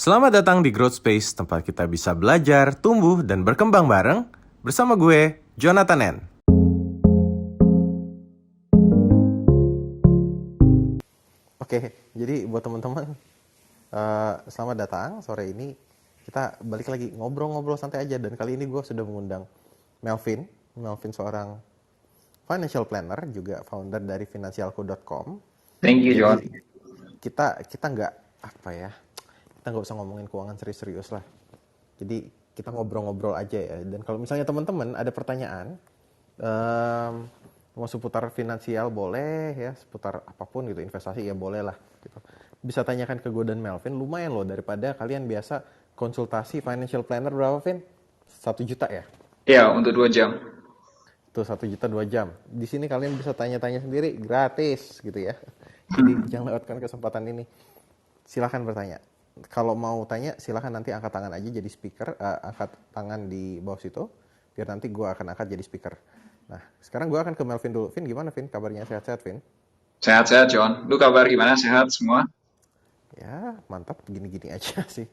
Selamat datang di Growth Space, tempat kita bisa belajar, tumbuh, dan berkembang bareng. Bersama gue, Jonathan N. Oke, jadi buat teman-teman, selamat datang sore ini. Kita balik lagi ngobrol-ngobrol santai aja. Dan kali ini gue sudah mengundang Melvin. Melvin seorang financial planner, juga founder dari Finansialku.com. Thank you, John. Jadi kita nggak kita nggak usah ngomongin keuangan serius-serius lah. Jadi kita ngobrol-ngobrol aja ya. Dan kalau misalnya teman-teman ada pertanyaan, mau seputar finansial boleh ya, seputar apapun gitu, investasi ya boleh lah. Gitu. Bisa tanyakan ke gue dan Melvin, lumayan loh daripada kalian biasa konsultasi financial planner berapa, Vin? 1 juta ya? Ya, untuk 2 jam. Tuh 1 juta 2 jam. Di sini kalian bisa tanya-tanya sendiri gratis gitu ya. Jadi jangan lewatkan kesempatan ini. Silahkan bertanya. Kalau mau tanya silahkan nanti angkat tangan aja jadi speaker, angkat tangan di bawah situ, biar nanti gue akan angkat jadi speaker. Nah sekarang gue akan ke Melvin dulu. Vin, gimana Vin? Kabarnya sehat-sehat, Vin? Sehat-sehat, John. Lu kabar gimana? Sehat semua? Ya mantap, gini-gini aja sih.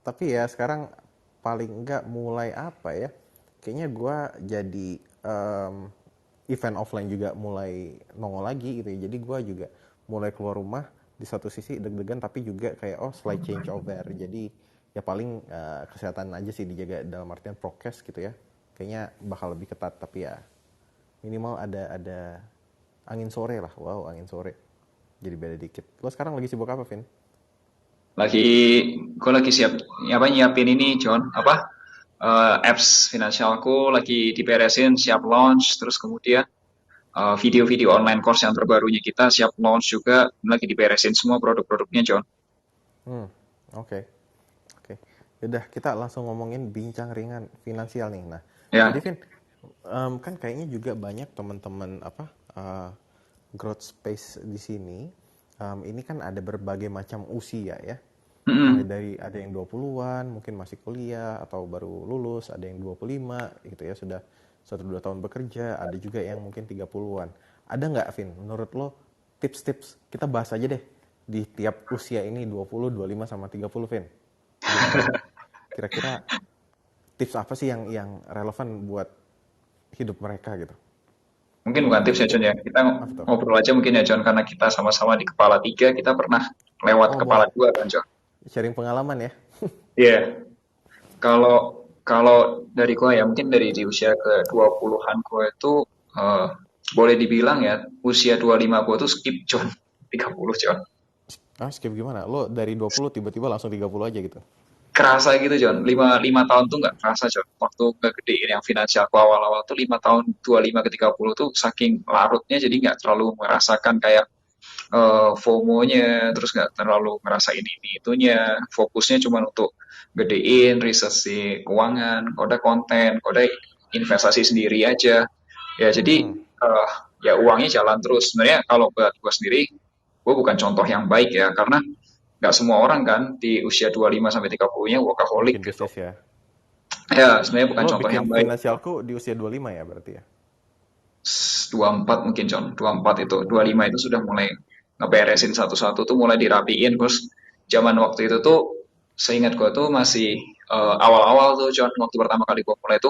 Tapi ya sekarang paling enggak mulai apa ya, kayaknya gue jadi event offline juga mulai nongol lagi gitu ya. Jadi gue juga mulai keluar rumah, di satu sisi deg-degan tapi juga kayak slight change over. Jadi ya paling kesehatan aja sih dijaga dalam artian prokes gitu ya. Kayaknya bakal lebih ketat tapi ya minimal ada angin sore lah. Wow, angin sore. Jadi beda dikit. Lo sekarang lagi sibuk apa, Vin? Gue lagi nyiapin ini, John. Apps finansialku lagi diberesin, siap launch. Terus kemudian video-video online course yang terbarunya kita siap launch juga. Lagi diberesin semua produk-produknya, John. Hmm, oke. Oke. Yaudah, kita langsung ngomongin bincang ringan finansial nih. Nah, jadi Ya. Vin, kan kayaknya juga banyak teman-teman growth space di sini. Ini kan ada berbagai macam usia ya. Mulai Mm-mm. dari ada yang 20-an, mungkin masih kuliah atau baru lulus, ada yang 25 gitu ya, sudah 1-2 tahun bekerja, ada juga yang mungkin 30-an. Ada nggak, Vin, menurut lo tips-tips, kita bahas aja deh, di tiap usia ini 20, 25, sama 30, Vin. Gimana? Kira-kira tips apa sih yang relevan buat hidup mereka gitu? Mungkin bukan tips ya, John ya. Kita Apa tuh? ngobrol aja mungkin ya, John. Karena kita sama-sama di kepala 3, kita pernah lewat Oh, kepala boleh. 2 kan, John. Sharing pengalaman ya? Iya. Yeah. Kalau kalau dari gue ya mungkin dari di usia ke 20-an gue itu eh, boleh dibilang ya usia 25 gue tuh skip John 30 John. Skip gimana? Lo dari 20 tiba-tiba langsung 30 aja gitu? Kerasa gitu John. Lima tahun tuh nggak kerasa John. Waktu ngegedein yang finansial aku awal-awal tuh 5 tahun 25 ke 30 tuh saking larutnya jadi nggak terlalu merasakan kayak FOMO-nya, terus nggak terlalu ngerasa ini itunya, fokusnya cuma untuk gedein riset si keuangan, kode konten, kode investasi sendiri aja. Ya jadi Hmm. eh, ya uangnya jalan terus. Sebenarnya kalau buat gue sendiri, gue bukan contoh yang baik ya, karena nggak semua orang kan di usia 25 sampai 30-nya workaholic Bikin gitu. bisnis ya? Ya, sebenarnya bukan Lo contoh bikin yang baik. finansialku di usia 25 ya berarti ya? 24 mungkin John, 24 itu, 25 itu sudah mulai ngeberesin satu-satu tuh mulai dirapiin, terus zaman waktu itu tuh seingat gue tuh masih awal-awal tuh John, waktu pertama kali gue mulai tuh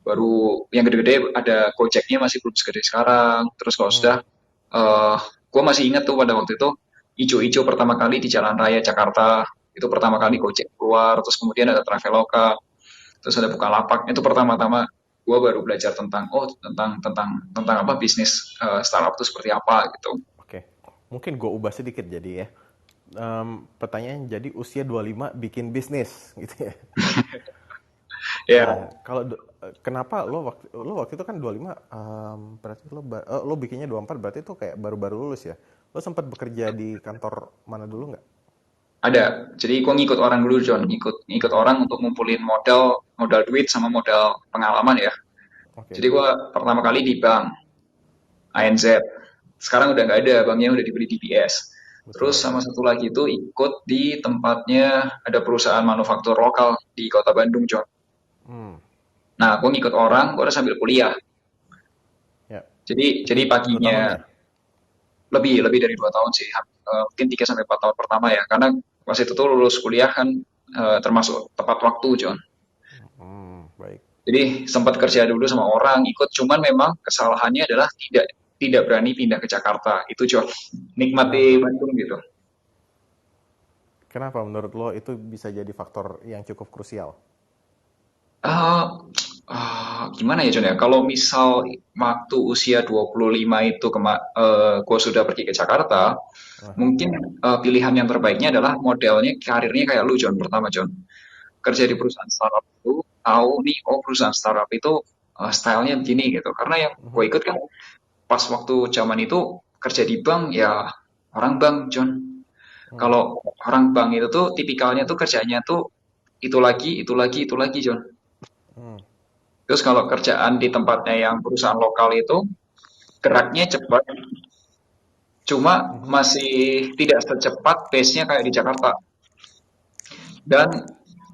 baru yang gede-gede ada Gojeknya masih belum segede sekarang, terus kalau Hmm. sudah gue masih ingat tuh pada waktu itu ijo-ijo pertama kali di Jalan Raya Jakarta, itu pertama kali Hmm. Gojek keluar, terus kemudian ada Traveloka, terus ada Bukalapak. Itu pertama-tama gue baru belajar tentang tentang apa bisnis startup itu seperti apa gitu. Oke. Mungkin gue ubah sedikit jadi ya. Pertanyaan jadi usia 25 bikin bisnis gitu ya. Ya, Nah, kenapa lo waktu itu kan 25, berarti lo bikinnya 24, berarti itu kayak baru-baru lulus ya. Lo sempat bekerja di kantor mana dulu nggak? ada. Jadi gue ngikut orang dulu John, ngikut ngikut orang untuk ngumpulin modal modal duit sama modal pengalaman ya. Oke. Jadi gue pertama kali di bank ANZ. Sekarang udah nggak ada, banknya udah dibeli DBS. Terus Betul. sama satu lagi itu ikut di tempatnya ada perusahaan manufaktur lokal di kota Bandung, John. Hmm. Nah, gue ngikut orang, gue udah sambil kuliah. Ya. Jadi Itu 2 tahun paginya ya? lebih lebih dari 2 tahun sih, mungkin 3 sampai 4 tahun pertama ya, karena pas itu tuh lulus kuliah kan termasuk tepat waktu John. Baik. Jadi sempat kerja dulu sama orang, ikut, cuman memang kesalahannya adalah tidak tidak berani pindah ke Jakarta. Itu John. Nikmati Kenapa? Bandung gitu. Kenapa menurut lo itu bisa jadi faktor yang cukup krusial? Ah, gimana ya John ya? Kalau misal waktu usia 25 itu gue sudah pergi ke Jakarta, Aha. mungkin pilihan yang terbaiknya adalah modelnya karirnya kayak lu John. Pertama John, kerja di perusahaan startup itu tahu nih, oh perusahaan startup itu stylenya begini gitu. Karena yang gue Mhm. ikut kan pas waktu zaman itu kerja di bank ya orang bank John. Hmm. Kalau orang bank itu tuh tipikalnya tuh kerjanya tuh itu lagi, itu lagi, itu lagi John. Hmm. Terus kalau kerjaan di tempatnya yang perusahaan lokal itu geraknya cepat, cuma Mhm. masih tidak secepat pace-nya kayak di Jakarta. Dan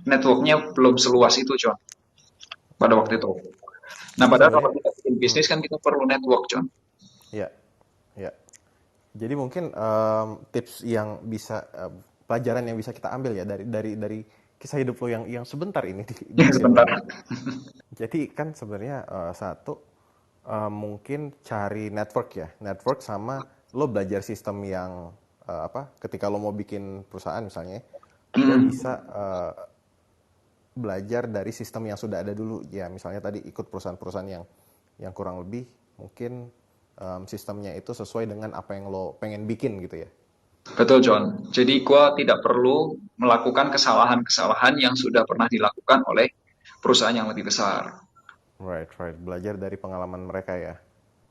networknya belum seluas itu, John, pada waktu itu. Hmm. Nah, Jadi padahal kalau sebenarnya, kita bikin hmm, bisnis kan kita perlu network, John. ya, ya. Jadi mungkin tips yang bisa pelajaran yang bisa kita ambil ya dari kisah hidup lo yang sebentar ini di Ya, usia sebentar. 25. Jadi kan sebenarnya satu mungkin cari network ya, network sama lo belajar sistem yang apa? Ketika lo mau bikin perusahaan misalnya, lo Hmm, bisa belajar dari sistem yang sudah ada dulu ya. Misalnya tadi ikut perusahaan-perusahaan yang kurang lebih mungkin sistemnya itu sesuai dengan apa yang lo pengen bikin gitu ya. betul, John. Jadi gua tidak perlu melakukan kesalahan-kesalahan yang sudah pernah dilakukan oleh perusahaan yang lebih besar. Right, right. Belajar dari pengalaman mereka ya.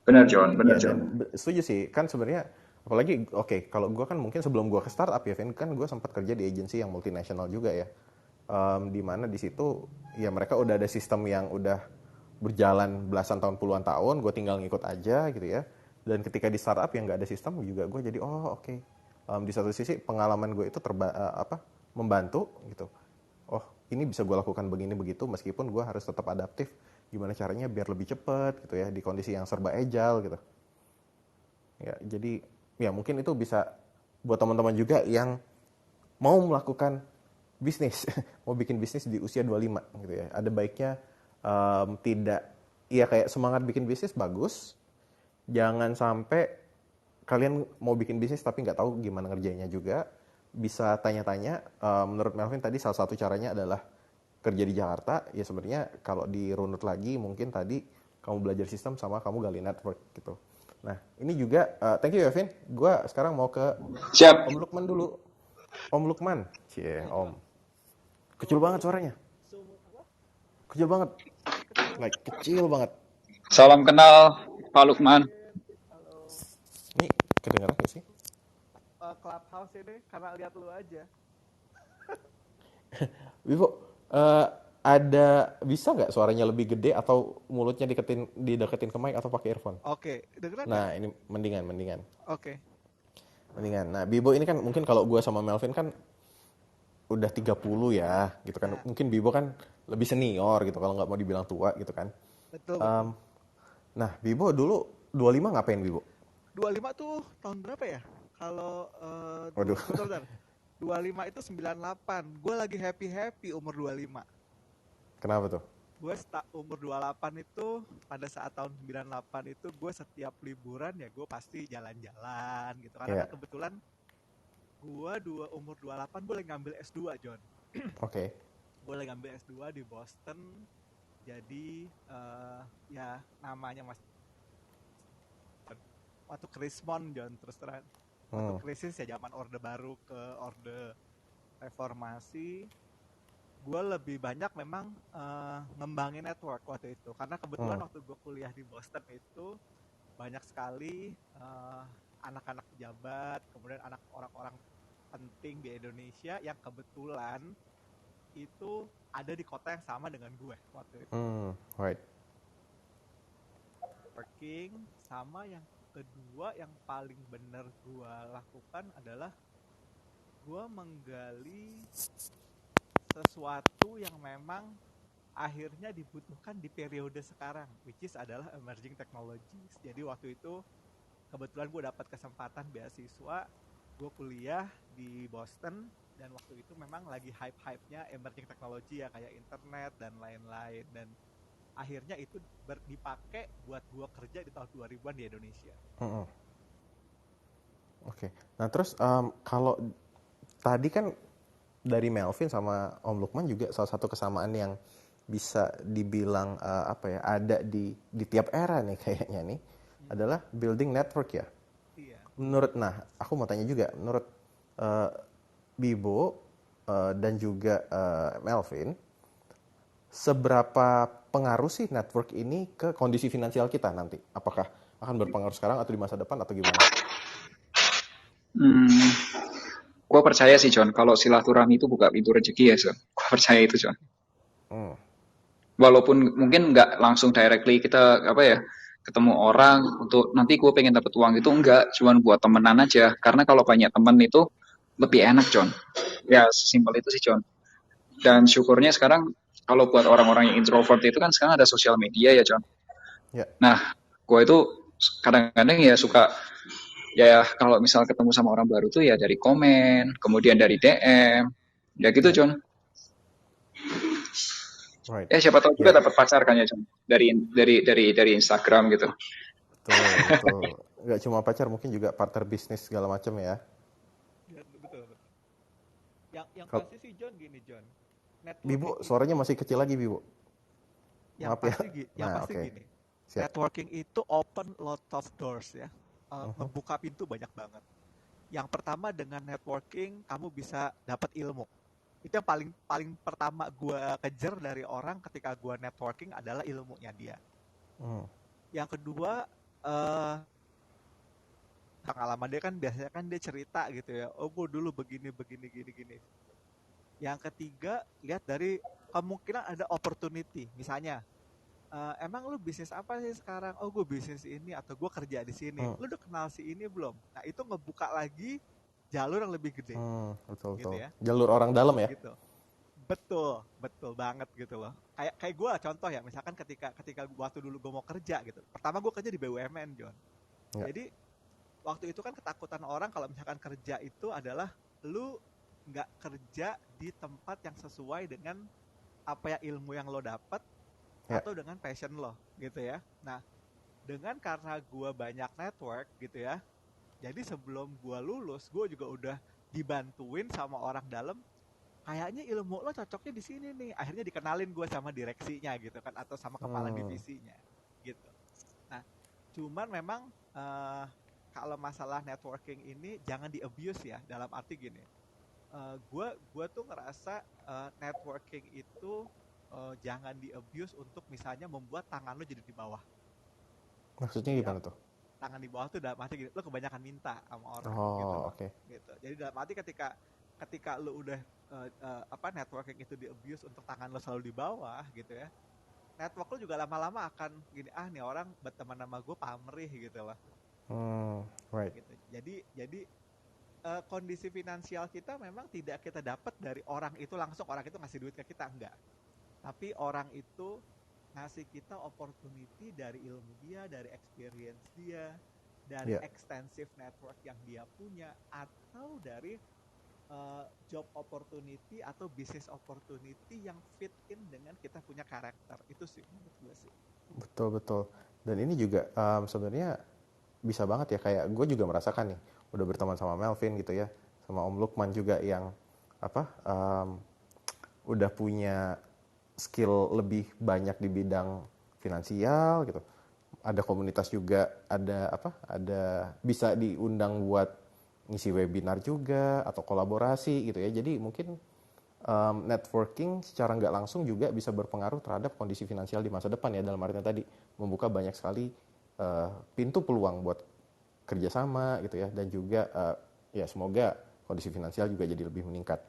Benar, John. Benar, Ya dan John. setuju sih kan sebenarnya apalagi oke kalau gue kan mungkin sebelum gue ke startup ya Vin kan gue sempat kerja di agensi yang multinasional juga ya. Di mana di situ ya mereka udah ada sistem yang udah berjalan belasan tahun puluhan tahun gue tinggal ngikut aja gitu ya. Dan ketika di startup yang nggak ada sistem juga gue jadi oh oke. Di satu sisi pengalaman gue itu apa membantu gitu. Oh ini bisa gue lakukan begini begitu meskipun gue harus tetap adaptif gimana caranya biar lebih cepat gitu ya di kondisi yang serba agile gitu. Ya, jadi ya mungkin itu bisa buat teman-teman juga yang mau melakukan bisnis, mau bikin bisnis di usia 25 gitu ya. Ada baiknya tidak ya kayak semangat bikin bisnis bagus, jangan sampai kalian mau bikin bisnis tapi nggak tahu gimana ngerjainnya juga. Bisa tanya-tanya. Menurut Melvin tadi salah satu caranya adalah kerja di Jakarta. Ya sebenarnya kalau dirunut lagi mungkin tadi kamu belajar sistem sama kamu gali network gitu. Nah ini juga thank you ya Vin. Gue sekarang mau ke Siap. Om Lukman dulu. Om Lukman, cie Om. Kecil banget suaranya. Kecil banget. Like kecil banget. Salam kenal, Pak Lukman. Ini kedengeran gak sih? Clubhouse ini karena lihat lu aja. Vivo, ada bisa nggak suaranya lebih gede atau mulutnya dideketin ke mic atau pakai earphone? Oke, dengeran nggak? Nah, ini mendingan, mendingan. Oke. Mendingan. Nah, Bibo ini kan mungkin kalau gue sama Melvin kan udah 30 ya, gitu kan. Ya, Mungkin Bibo kan lebih senior gitu kalau nggak mau dibilang tua gitu kan. betul Em, betul. nah, Bibo dulu 25 ngapain Bibo? 25 tuh tahun berapa ya? Kalau Waduh, bentar bentar. 25 itu 98. Gue lagi happy-happy umur 25. kenapa tuh? Gue umur 28 itu pada saat tahun 98 itu gue setiap liburan ya gue pasti jalan-jalan gitu. Karena Ya, kan kebetulan gue umur 28 gue lagi ngambil S2, John. oke. Gue lagi ngambil S2 di Boston. Jadi ya namanya mas waktu Krismon John terus terang waktu Hmm, krisis ya zaman orde baru ke orde reformasi gue lebih banyak memang ngembangin network waktu itu karena kebetulan hmm, waktu gue kuliah di Boston itu banyak sekali anak-anak pejabat kemudian anak orang-orang penting di Indonesia yang kebetulan itu ada di kota yang sama dengan gue waktu itu right. working sama yang kedua yang paling benar gue lakukan adalah gue menggali sesuatu yang memang akhirnya dibutuhkan di periode sekarang, which is adalah emerging technologies. Jadi waktu itu kebetulan gue dapat kesempatan beasiswa, gue kuliah di Boston Dan waktu itu memang lagi hype-hypenya emerging technology ya kayak internet dan lain-lain. Dan akhirnya itu dipakai buat gua kerja di tahun 2000-an di Indonesia. Mm-mm. Oke. Nah terus kalau tadi kan dari Melvin sama Om Lukman juga salah satu kesamaan yang bisa dibilang apa ya, ada di tiap era nih kayaknya nih adalah building network ya. Iya. Nah aku mau tanya juga, menurut uh, Bibo dan juga Melvin, seberapa pengaruh sih network ini ke kondisi finansial kita nanti? Apakah akan berpengaruh sekarang atau di masa depan atau gimana? Hmm, gue percaya sih John, kalau silaturahmi itu buka pintu rezeki ya John. Gue percaya itu John. Hmm. Walaupun mungkin nggak langsung directly kita apa ya ketemu orang untuk nanti gue pengen dapat uang itu enggak, cuman buat temenan aja. Karena kalau banyak temen itu lebih enak John. Ya sesimpel itu sih John. Dan syukurnya sekarang kalau buat orang-orang yang introvert itu kan sekarang ada sosial media ya John. Ya. Nah, gue itu kadang-kadang ya suka ya kalau misal ketemu sama orang baru tuh ya dari komen, kemudian dari DM, ya gitu Ya. John. Right. Ya siapa tahu juga Ya. dapat pacar kan ya John dari Instagram gitu. Betul. Nggak cuma pacar, mungkin juga partner bisnis segala macam ya. Ya, betul. Yang Kalau pasti sih John gini John. Bibo, Networking suaranya itu masih kecil lagi Bibo. yang Maaf ya. pasti yang Nah, pasti oke. gini. Siap. Networking itu open lot of doors ya. Ngebuka pintu banyak banget. Yang pertama dengan networking kamu bisa dapat ilmu. Itu yang paling paling pertama gue kejar dari orang ketika gue networking adalah ilmunya dia. Hmm. Yang kedua eh pengalaman dia kan biasanya kan dia cerita gitu ya. Oh gue dulu begini begini gini gini. Yang ketiga lihat dari kemungkinan ada opportunity. Misalnya emang lu bisnis apa sih sekarang? Oh gue bisnis ini atau gue kerja di sini. Hmm. Lu udah kenal si ini belum? Nah itu ngebuka lagi jalur yang lebih gede, gitu Betul. ya. Jalur orang dalam ya. Gitu. Betul, betul banget gitu loh. Kayak gue contoh ya, misalkan ketika waktu dulu gue mau kerja gitu. Pertama gue kerja di BUMN, John. Ya. Jadi waktu itu kan ketakutan orang kalau misalkan kerja itu adalah lu nggak kerja di tempat yang sesuai dengan apa ya ilmu yang lo dapat Ya. atau dengan passion lo gitu ya. Nah, dengan karena gue banyak network gitu ya. Jadi sebelum gue lulus, gue juga udah dibantuin sama orang dalam. Kayaknya ilmu lo cocoknya di sini nih. Akhirnya dikenalin gue sama direksinya gitu kan, atau sama kepala divisinya gitu. Nah, cuman memang kalau masalah networking ini jangan di abuse ya. Dalam arti gini, gue tuh ngerasa networking itu jangan di abuse untuk misalnya membuat tangan lo jadi di bawah. Maksudnya Jadi gimana tuh? tangan di bawah tuh dalam arti gini, lo kebanyakan minta sama orang gitu Oh, loh. oke. Gitu. Jadi dalam arti ketika lo udah networking itu di abuse untuk tangan lo selalu di bawah gitu ya, network lo juga lama-lama akan gini, nih orang berteman sama gue pamrih gitu loh. Right. Gitu. Jadi kondisi finansial kita memang tidak kita dapat dari orang itu langsung, orang itu ngasih duit ke kita, enggak. Tapi orang itu ngasih kita opportunity dari ilmu dia, dari experience dia, dari extensive network yang dia punya, atau dari job opportunity atau business opportunity yang fit in dengan kita punya karakter. Itu sih menurut gue sih. Betul. Dan ini juga sebenarnya bisa banget ya, kayak gue juga merasakan nih, udah berteman sama Melvin gitu ya, sama Om Lukman juga yang udah punya skill lebih banyak di bidang finansial gitu. Ada komunitas juga, ada bisa diundang buat ngisi webinar juga atau kolaborasi gitu ya. Jadi mungkin networking secara nggak langsung juga bisa berpengaruh terhadap kondisi finansial di masa depan ya, dalam artinya tadi membuka banyak sekali pintu peluang buat kerjasama gitu ya, dan juga ya semoga kondisi finansial juga jadi lebih meningkat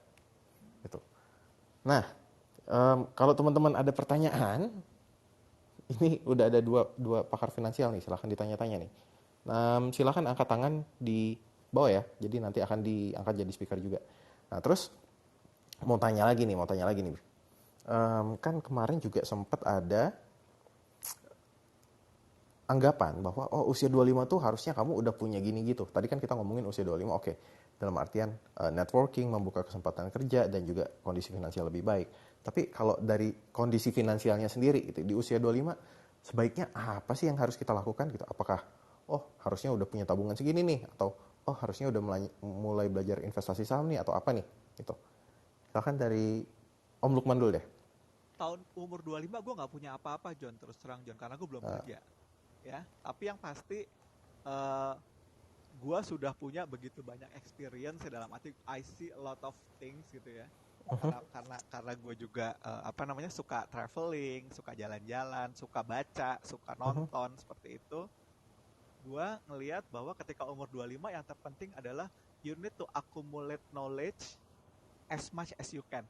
gitu. Nah, kalau teman-teman ada pertanyaan, ini udah ada dua pakar finansial nih, silahkan ditanya-tanya nih. Silahkan angkat tangan di bawah ya, jadi nanti akan diangkat jadi speaker juga. Nah terus mau tanya lagi nih. Kan kemarin juga sempat ada anggapan bahwa usia 25 tuh harusnya kamu udah punya gini gitu. Tadi kan kita ngomongin usia 25, oke. dalam artian networking, membuka kesempatan kerja, dan juga kondisi finansial lebih baik. Tapi kalau dari kondisi finansialnya sendiri gitu, di usia 25, sebaiknya apa sih yang harus kita lakukan gitu? Apakah harusnya udah punya tabungan segini nih, atau harusnya udah mulai belajar investasi saham nih, atau apa nih gitu. Silakan dari Om Lukman dulu deh. Tahun umur 25 gue nggak punya apa-apa, John, terus terang, John, karena gue belum kerja ya. Tapi yang pasti gue sudah punya begitu banyak experience dalam arti I see a lot of things gitu ya. Karena gue juga suka traveling, suka jalan-jalan, suka baca, suka nonton, seperti itu. Gue ngelihat bahwa ketika umur 25 yang terpenting adalah you need to accumulate knowledge as much as you can.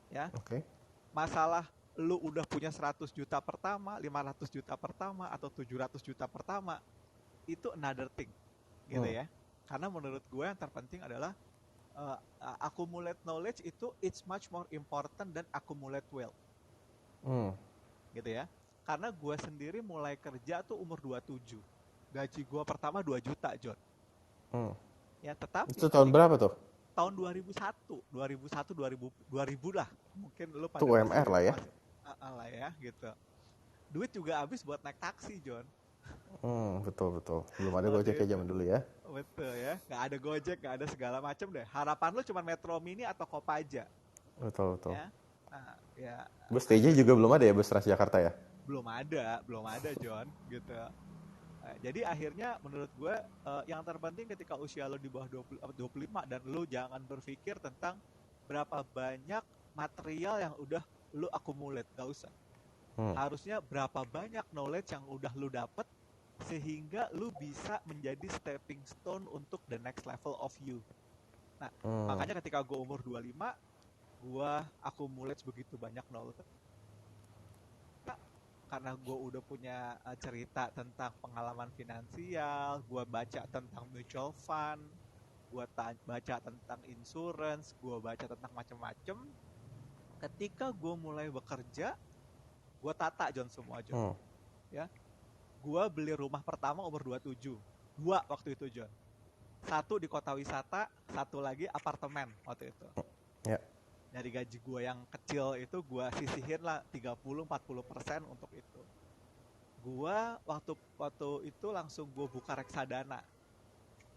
Ya. Okay. Masalah lu udah punya 100 juta pertama, 500 juta pertama, atau 700 juta pertama, itu another thing gitu ya. Karena menurut gue yang terpenting adalah accumulate knowledge itu it's much more important than accumulate wealth. Gitu ya. Karena gue sendiri mulai kerja tuh umur 27. Gaji gue pertama 2 juta, John. Ya, tetapi itu tahun berapa tuh? Tahun 2000 lah. Mungkin lu pada itu UMR lah ya. Lah ya, gitu. Duit juga habis buat naik taksi, John. Betul. Belum ada Gojek ya zaman dulu ya. Betul ya. Nggak ada Gojek, nggak ada segala macam deh. Harapan lu cuma Metro Mini atau Kopaja. Betul. Ya. Nah, ya. Bus TJ juga belum ada ya, bus Transjakarta ya? Belum ada, John, gitu. Jadi akhirnya menurut gue yang terpenting ketika usia lo di bawah 25 dan lo jangan berpikir tentang berapa banyak material yang udah lo accumulate, gak usah. Harusnya berapa banyak knowledge yang udah lo dapet sehingga lo bisa menjadi stepping stone untuk the next level of you. Nah, makanya ketika gue umur 25, gue accumulate begitu banyak knowledge. Karena gue udah punya cerita tentang pengalaman finansial, gue baca tentang mutual fund, gue baca tentang insurance, gue baca tentang macam-macam. Ketika gue mulai bekerja, gue tata, John, semua, John. Ya, gue beli rumah pertama umur 27, 2 waktu itu, John. 1 di kota wisata, 1 lagi apartemen waktu itu. Ya. Dari gaji gue yang kecil itu gue sisihin lah 30-40% untuk itu. Gue waktu itu langsung gue buka reksadana.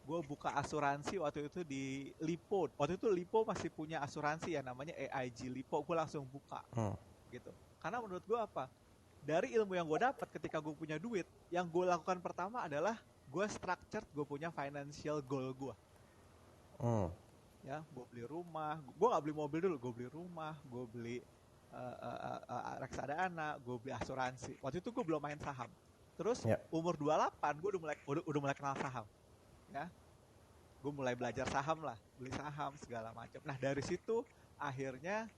Gue buka asuransi waktu itu di Lipo. Waktu itu Lipo masih punya asuransi ya, namanya AIG Lipo. Gue langsung buka gitu. Karena menurut gue apa? Dari ilmu yang gue dapat ketika gue punya duit, yang gue lakukan pertama adalah gue structured, gue punya financial goal gue. Ya, gue beli rumah, gue gak beli mobil dulu, gue beli rumah, gue beli reksadana, gue beli asuransi. Waktu itu gue belum main saham. Terus umur 28 gue udah mulai kenal saham. Ya, gue mulai belajar saham lah, beli saham segala macam. Nah dari situ akhirnya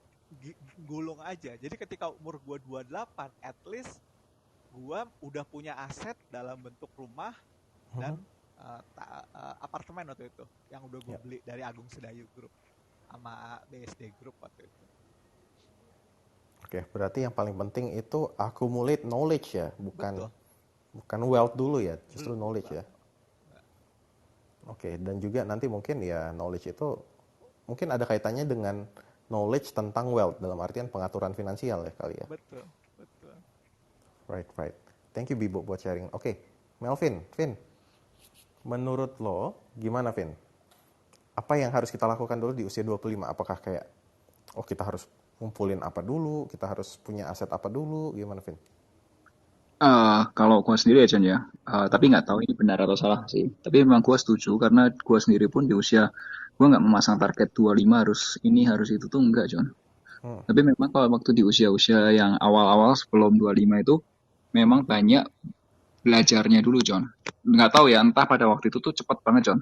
gulung aja. Jadi ketika umur gue 28, at least gue udah punya aset dalam bentuk rumah dan apartemen waktu itu yang udah gue beli dari Agung Sedayu Group sama BSD Group waktu itu. Oke, berarti yang paling penting itu accumulate knowledge ya, bukan wealth dulu ya, justru knowledge ya. Oke, dan juga nanti mungkin ya knowledge itu mungkin ada kaitannya dengan knowledge tentang wealth dalam artian pengaturan finansial ya kali ya. Betul. Right. Thank you Bibo buat sharing. Oke, Melvin, menurut lo gimana, Vin? Apa yang harus kita lakukan dulu di usia 25? Apakah kayak kita harus ngumpulin apa dulu, kita harus punya aset apa dulu, gimana, Vin? Kalau gue sendiri ya, John ya, tapi nggak tahu ini benar atau salah sih. Tapi memang gue setuju karena gue sendiri pun di usia gue nggak memasang target 25 harus ini harus itu tuh enggak, John. Tapi memang kalau waktu di usia-usia yang awal-awal sebelum 25 itu memang banyak belajarnya dulu, John. Nggak tahu ya, entah pada waktu itu tuh cepat banget, John.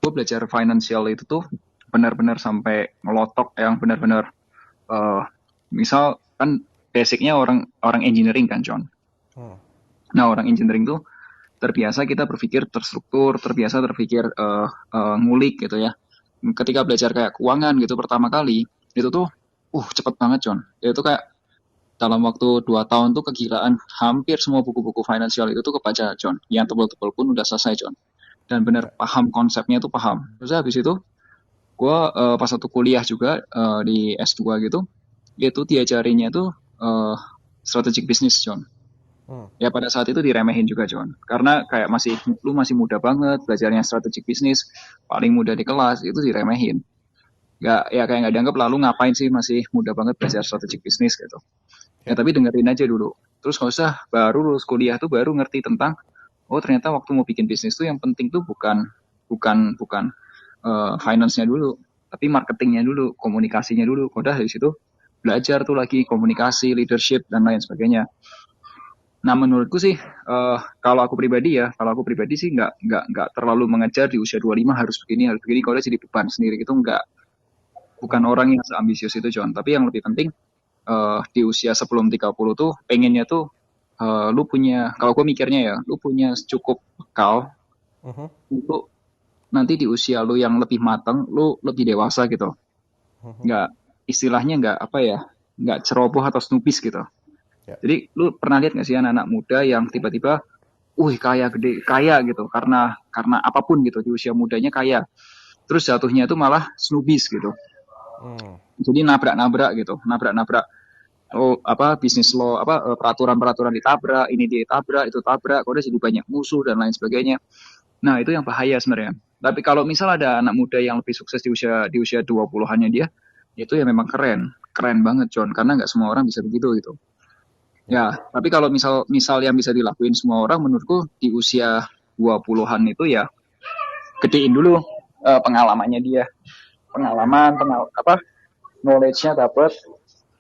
Gue belajar financial itu tuh benar-benar sampai ngelotok yang benar-benar misal kan basicnya orang engineering kan, John. Nah, orang engineering tuh terbiasa kita berpikir terstruktur, terbiasa berpikir ngulik gitu ya. Ketika belajar kayak keuangan gitu pertama kali, itu tuh cepet banget, John. Itu kayak dalam waktu 2 tahun tuh kegilaan, hampir semua buku-buku financial itu tuh kebaca, John. Yang tebal-tebal pun udah selesai, John. Dan benar paham konsepnya tuh paham. Terus habis itu Gue pas waktu kuliah juga di S2 gitu, itu diajarinnya tuh strategic business, John. Hmm. Ya pada saat itu diremehin juga, John. Karena kayak lu masih muda banget, belajarnya strategic business, paling muda di kelas, itu diremehin. Nggak, ya kayak nggak dianggap, lalu ngapain sih masih muda banget belajar strategic business gitu. Ya Ya. tapi dengerin aja dulu. Terus nggak usah baru lulus kuliah tuh baru ngerti tentang, oh ternyata waktu mau bikin bisnis tuh yang penting tuh bukan finance-nya dulu, tapi marketingnya dulu, komunikasinya dulu. Udah dari situ belajar tuh lagi komunikasi, leadership dan lain sebagainya. Nah menurutku sih kalau aku pribadi sih nggak terlalu mengejar di usia 25 harus begini kalau jadi beban sendiri itu nggak, bukan Hmm. orang yang seambisius itu, John. Tapi yang lebih penting di usia sebelum 30 tuh pengennya tuh lu punya, kalau gue mikirnya ya, lu punya cukup bekal Mhm. untuk nanti di usia lu yang lebih matang, lu lebih dewasa gitu. Mhm. Nggak, istilahnya nggak apa ya, nggak ceroboh atau snobis gitu. Ya. Jadi lu pernah lihat nggak sih anak-anak muda yang tiba-tiba, wih kaya gede, kaya gitu, karena apapun gitu di usia mudanya kaya. Terus jatuhnya itu malah snobis gitu. Hmm. Jadi nabrak-nabrak gitu, nabrak-nabrak bisnis lo, peraturan-peraturan ditabrak, ini ditabrak, itu tabrak, kok udah jadi banyak musuh dan lain sebagainya. Nah, itu yang bahaya sebenarnya. Tapi kalau misal ada anak muda yang lebih sukses di usia 20-annya dia, itu ya memang keren. Keren banget, John, karena nggak semua orang bisa begitu gitu. Ya. Ya, tapi kalau misal yang bisa dilakuin semua orang menurutku di usia 20-an itu ya gedein dulu pengalamannya dia. Knowledge-nya dapat,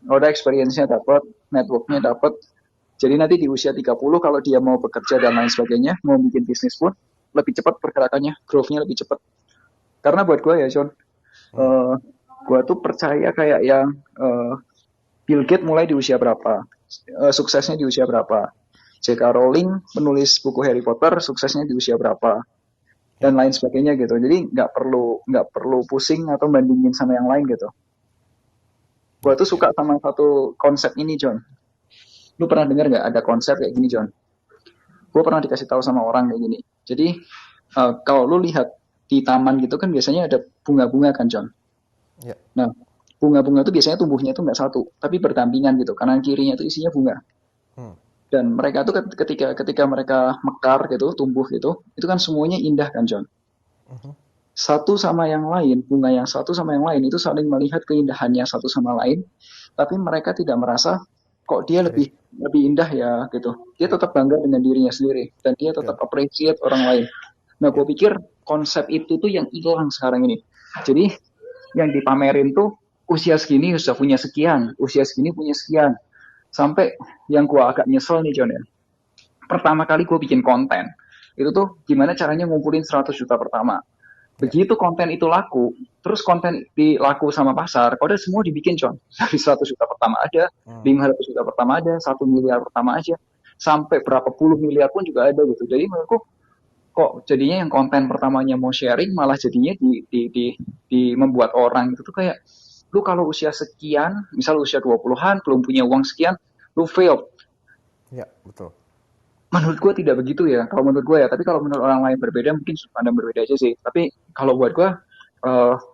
udah experience-nya dapat, network-nya dapat. Jadi nanti di usia 30 kalau dia mau bekerja dan lain sebagainya, mau bikin bisnis pun lebih cepat pergerakannya, growth-nya lebih cepat. Karena buat gue ya, John, Hmm. gue tuh percaya kayak yang Bill Gates mulai di usia berapa, suksesnya di usia berapa. J.K. Rowling menulis buku Harry Potter, suksesnya di usia berapa, Ya. dan lain sebagainya gitu. Jadi nggak perlu pusing atau bandingin sama yang lain gitu. Gue Ya. tuh Ya. suka sama satu konsep ini, John. Lu pernah dengar nggak ada konsep kayak gini, John? Gue pernah dikasih tahu sama orang kayak gini. Jadi kalau lu lihat di taman gitu kan biasanya ada bunga-bunga kan, John. Ya. Nah, bunga-bunga itu biasanya tumbuhnya itu nggak satu, tapi berdampingan gitu. Kanan kirinya itu isinya bunga. Hmm. Dan mereka tuh ketika mereka mekar gitu, tumbuh gitu, itu kan semuanya indah kan, John. Mhm. Satu sama yang lain, bunga yang satu sama yang lain itu saling melihat keindahannya satu sama lain, tapi mereka tidak merasa kok dia Iri. lebih lebih indah ya gitu. Dia Ya. tetap bangga dengan dirinya sendiri dan dia tetap Good. appreciate orang lain. Nah, gue Ya. pikir konsep itu tuh yang hilang sekarang ini. Jadi yang dipamerin tuh usia segini sudah punya sekian, usia segini punya sekian. Sampai yang gue agak nyesel nih, John ya. Pertama kali gue bikin konten, itu tuh gimana caranya ngumpulin 100 juta pertama. Ya. Begitu konten itu laku, terus konten dilaku sama pasar, kode semua dibikin, John. Dari 100 juta pertama ada, Hmm. 500 juta pertama ada, 1 miliar pertama aja, sampai berapa puluh miliar pun juga ada gitu. Jadi menurutku kok jadinya yang konten pertamanya mau sharing malah jadinya di membuat orang itu tuh kayak, lu kalau usia sekian, misal usia 20-an belum punya uang sekian, lu failed. Ya. Betul. Menurut gue tidak begitu ya, kalau menurut gue ya. Tapi kalau menurut orang lain berbeda, mungkin sudut pandang berbeda aja sih. Tapi kalau buat gue,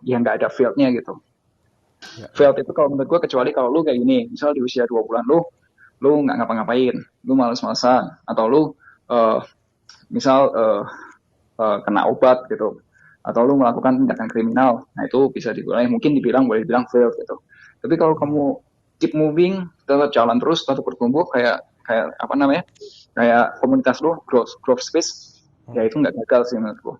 ya nggak ada failed-nya gitu. Ya. Ya. Failed itu kalau menurut gue kecuali kalau lu kayak gini, misal di usia 20-an lu nggak ngapa-ngapain, lu males-malesan, atau lu uh, misal kena obat gitu, atau lu melakukan tindakan kriminal, nah itu bisa mungkin boleh dibilang failed gitu. Tapi kalau Hmm. kamu keep moving, tetap jalan terus, tetap bertumbuh, kayak kayak apa namanya, kayak komunitas lu growth space, ya Hmm. itu nggak gagal sih menurutku.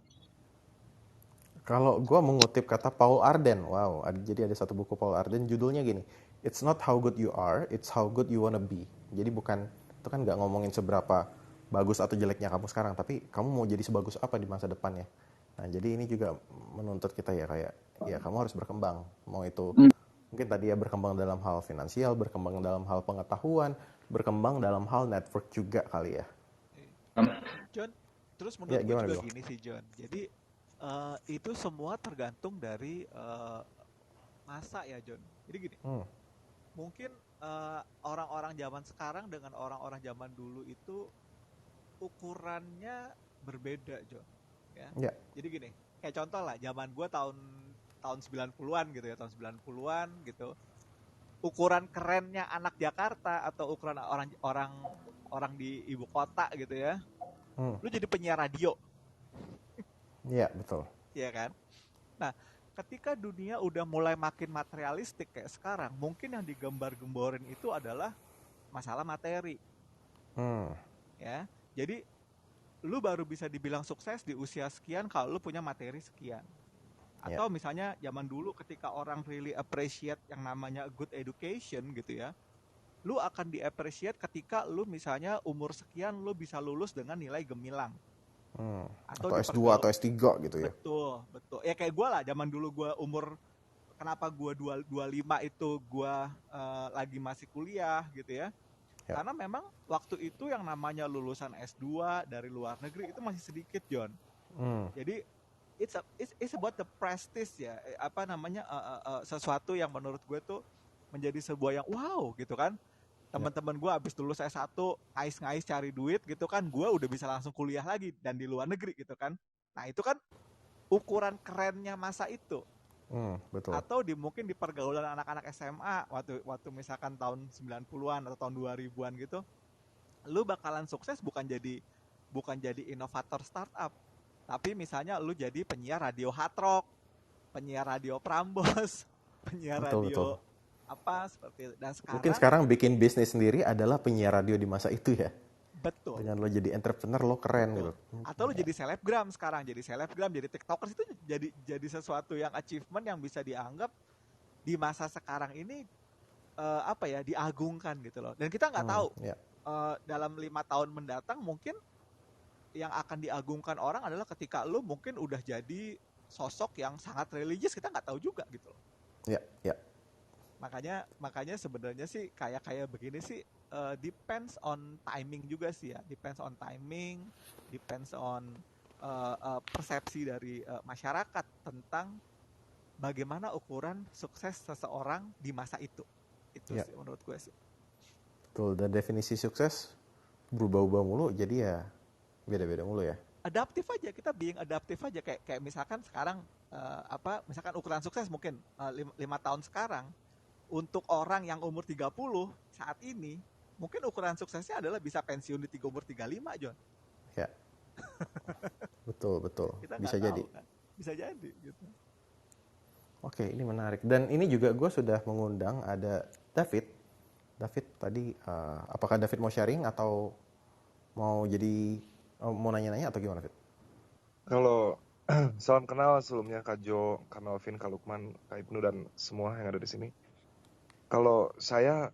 Kalau gue mengutip kata Paul Arden, wow, jadi ada satu buku Paul Arden judulnya gini, It's not how good you are, it's how good you wanna be. Jadi bukan, itu kan nggak ngomongin seberapa bagus atau jeleknya kamu sekarang, tapi kamu mau jadi sebagus apa di masa depannya. Nah, jadi ini juga menuntut kita ya kayak, ya kamu harus berkembang. Mau itu Hmm. mungkin tadi ya berkembang dalam hal finansial, berkembang dalam hal pengetahuan, berkembang dalam hal network juga kali ya. John, terus Ya menurut gue gimana juga bro? gini sih John. Jadi itu semua tergantung dari masa ya John. Jadi gini, Hmm. mungkin orang-orang zaman sekarang dengan orang-orang zaman dulu itu ukurannya berbeda John. Ya. Ya. Jadi gini, kayak contoh lah, zaman gue tahun tahun 90-an gitu ya, tahun 90-an gitu. Ukuran kerennya anak Jakarta atau ukuran orang di ibu kota gitu ya. Lu jadi penyiar radio, Iya, betul. ya kan? Nah, ketika dunia udah mulai makin materialistik kayak sekarang, mungkin yang digembar-gemborin itu adalah masalah materi, Hmm, ya. Jadi lu baru bisa dibilang sukses di usia sekian kalau lu punya materi sekian. ya. Atau misalnya zaman dulu ketika orang really appreciate yang namanya good education gitu ya, lu akan di-appreciate ketika lu misalnya umur sekian lu bisa lulus dengan nilai gemilang. Atau Atau S2 atau S3 gitu ya. Betul, betul. Ya kayak gue lah, zaman dulu gue umur, kenapa gue 25 itu gue lagi masih kuliah gitu ya. Ya. Karena memang waktu itu yang namanya lulusan S2 dari luar negeri itu masih sedikit, John. Jadi it's about the prestige ya, apa namanya, sesuatu yang menurut gue tuh menjadi sebuah yang wow gitu kan. Teman-teman gue abis lulus S1 ngais-ngais cari duit gitu kan, gue udah bisa langsung kuliah lagi dan di luar negeri gitu kan. Nah itu kan ukuran kerennya masa itu. Betul. Atau mungkin di pergaulan anak-anak SMA waktu misalkan tahun 90-an atau tahun 2000-an gitu, lu bakalan sukses bukan jadi inovator startup, tapi misalnya lu jadi penyiar radio hard rock, penyiar radio Prambors, penyiar Betul, radio betul. apa seperti itu. Dan Mungkin sekarang bikin bisnis sendiri adalah penyiar radio di masa itu ya. betul. Dengan lo jadi entrepreneur lo keren gitu. Atau lu jadi selebgram sekarang, jadi tiktokers itu jadi sesuatu yang achievement yang bisa dianggap di masa sekarang ini apa ya, diagungkan gitu loh. Dan kita nggak tahu dalam 5 tahun mendatang mungkin yang akan diagungkan orang adalah ketika lu mungkin udah jadi sosok yang sangat religius, kita nggak tahu juga gitu loh. Ya. Makanya sebenarnya sih kayak begini sih depends on timing juga sih ya, depends on timing, depends on persepsi dari masyarakat tentang bagaimana ukuran sukses seseorang di masa itu sih menurut gue sih. Betul, dan definisi sukses berubah-ubah mulu, jadi ya beda-beda mulu ya. Adaptif aja, kita being adaptif aja, kayak misalkan sekarang misalkan ukuran sukses mungkin 5 tahun sekarang untuk orang yang umur 30 saat ini, mungkin ukuran suksesnya adalah bisa pensiun di umur 35, John. Ya. Betul. Kita Bisa tahu, jadi. kan? Bisa jadi gitu. Oke, ini menarik. Dan ini juga gue sudah mengundang ada David. David tadi, apakah David mau sharing atau mau nanya-nanya atau gimana, David? Kalau salam kenal sebelumnya Kak Jo, Kak Melvin, Kak Lukman, Kak Ibnu dan semua yang ada di sini. Kalau saya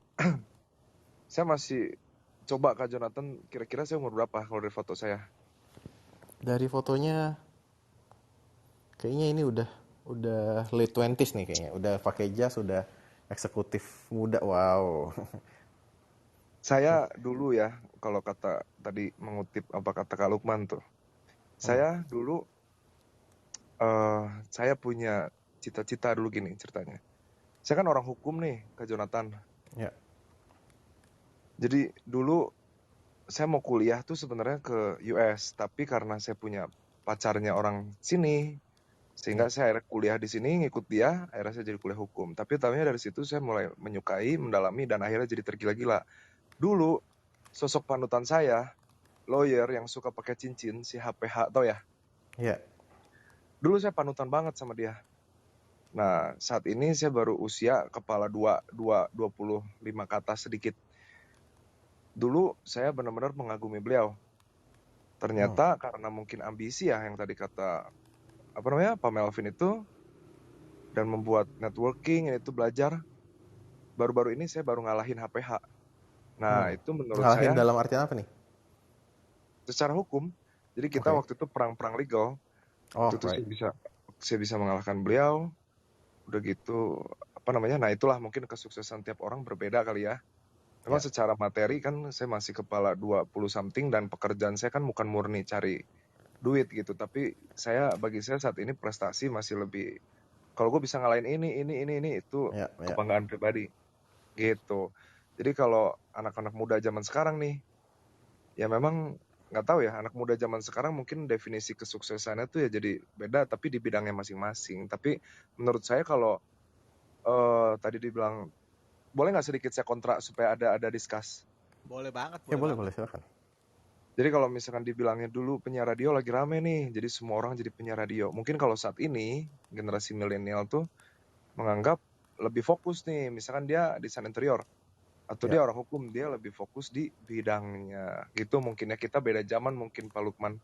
masih coba Kak Jonathan, kira-kira saya umur berapa kalau dari foto saya? Dari fotonya kayaknya ini udah late 20s nih kayaknya. Udah pakai jas, udah eksekutif muda. Wow. Saya dulu ya, kalau kata tadi mengutip apa kata Kak Lukman tuh. Saya dulu saya punya cita-cita dulu gini ceritanya. Saya kan orang hukum nih, Kak Jonathan. Ya. Jadi dulu saya mau kuliah tuh sebenarnya ke US, tapi karena saya punya pacarnya orang sini, sehingga saya akhirnya kuliah di sini, ngikut dia, akhirnya saya jadi kuliah hukum. Tapi tahunya dari situ saya mulai menyukai, mendalami, dan akhirnya jadi tergila-gila. Dulu sosok panutan saya, lawyer yang suka pakai cincin, si HPH, tau ya? Iya. Dulu saya panutan banget sama dia. Nah, saat ini saya baru usia kepala 25 ke atas sedikit. Dulu saya benar-benar mengagumi beliau. Ternyata karena mungkin ambisi ya yang tadi kata Pak Melvin itu, dan membuat networking itu belajar. Baru-baru ini saya baru ngalahin HPH. Nah, itu menurut ngalahin saya dalam artian apa nih? Secara hukum. Jadi kita waktu itu perang-perang legal. Oh, itu right. saya bisa mengalahkan beliau. Udah gitu, nah itulah mungkin kesuksesan tiap orang berbeda kali ya. Memang secara materi kan saya masih kepala 20 something dan pekerjaan saya kan bukan murni cari duit gitu. Tapi bagi saya saat ini prestasi masih lebih, kalau gue bisa ngalahin ini itu kebanggaan pribadi gitu. Jadi kalau anak-anak muda zaman sekarang nih, ya memang nggak tahu ya, anak muda zaman sekarang mungkin definisi kesuksesannya tuh ya jadi beda, tapi di bidangnya masing-masing. Tapi menurut saya kalau tadi dibilang, boleh nggak sedikit saya kontra supaya ada discuss? Boleh banget, Ya boleh boleh banget. silakan. Jadi kalau misalkan dibilangnya dulu penyiar radio lagi rame nih, jadi semua orang jadi penyiar radio. Mungkin kalau saat ini generasi milenial tuh menganggap lebih fokus nih, misalkan dia desain interior atau Ya. dia orang hukum, dia lebih fokus di bidangnya. Gitu mungkin ya, kita beda zaman mungkin Pak Lukman.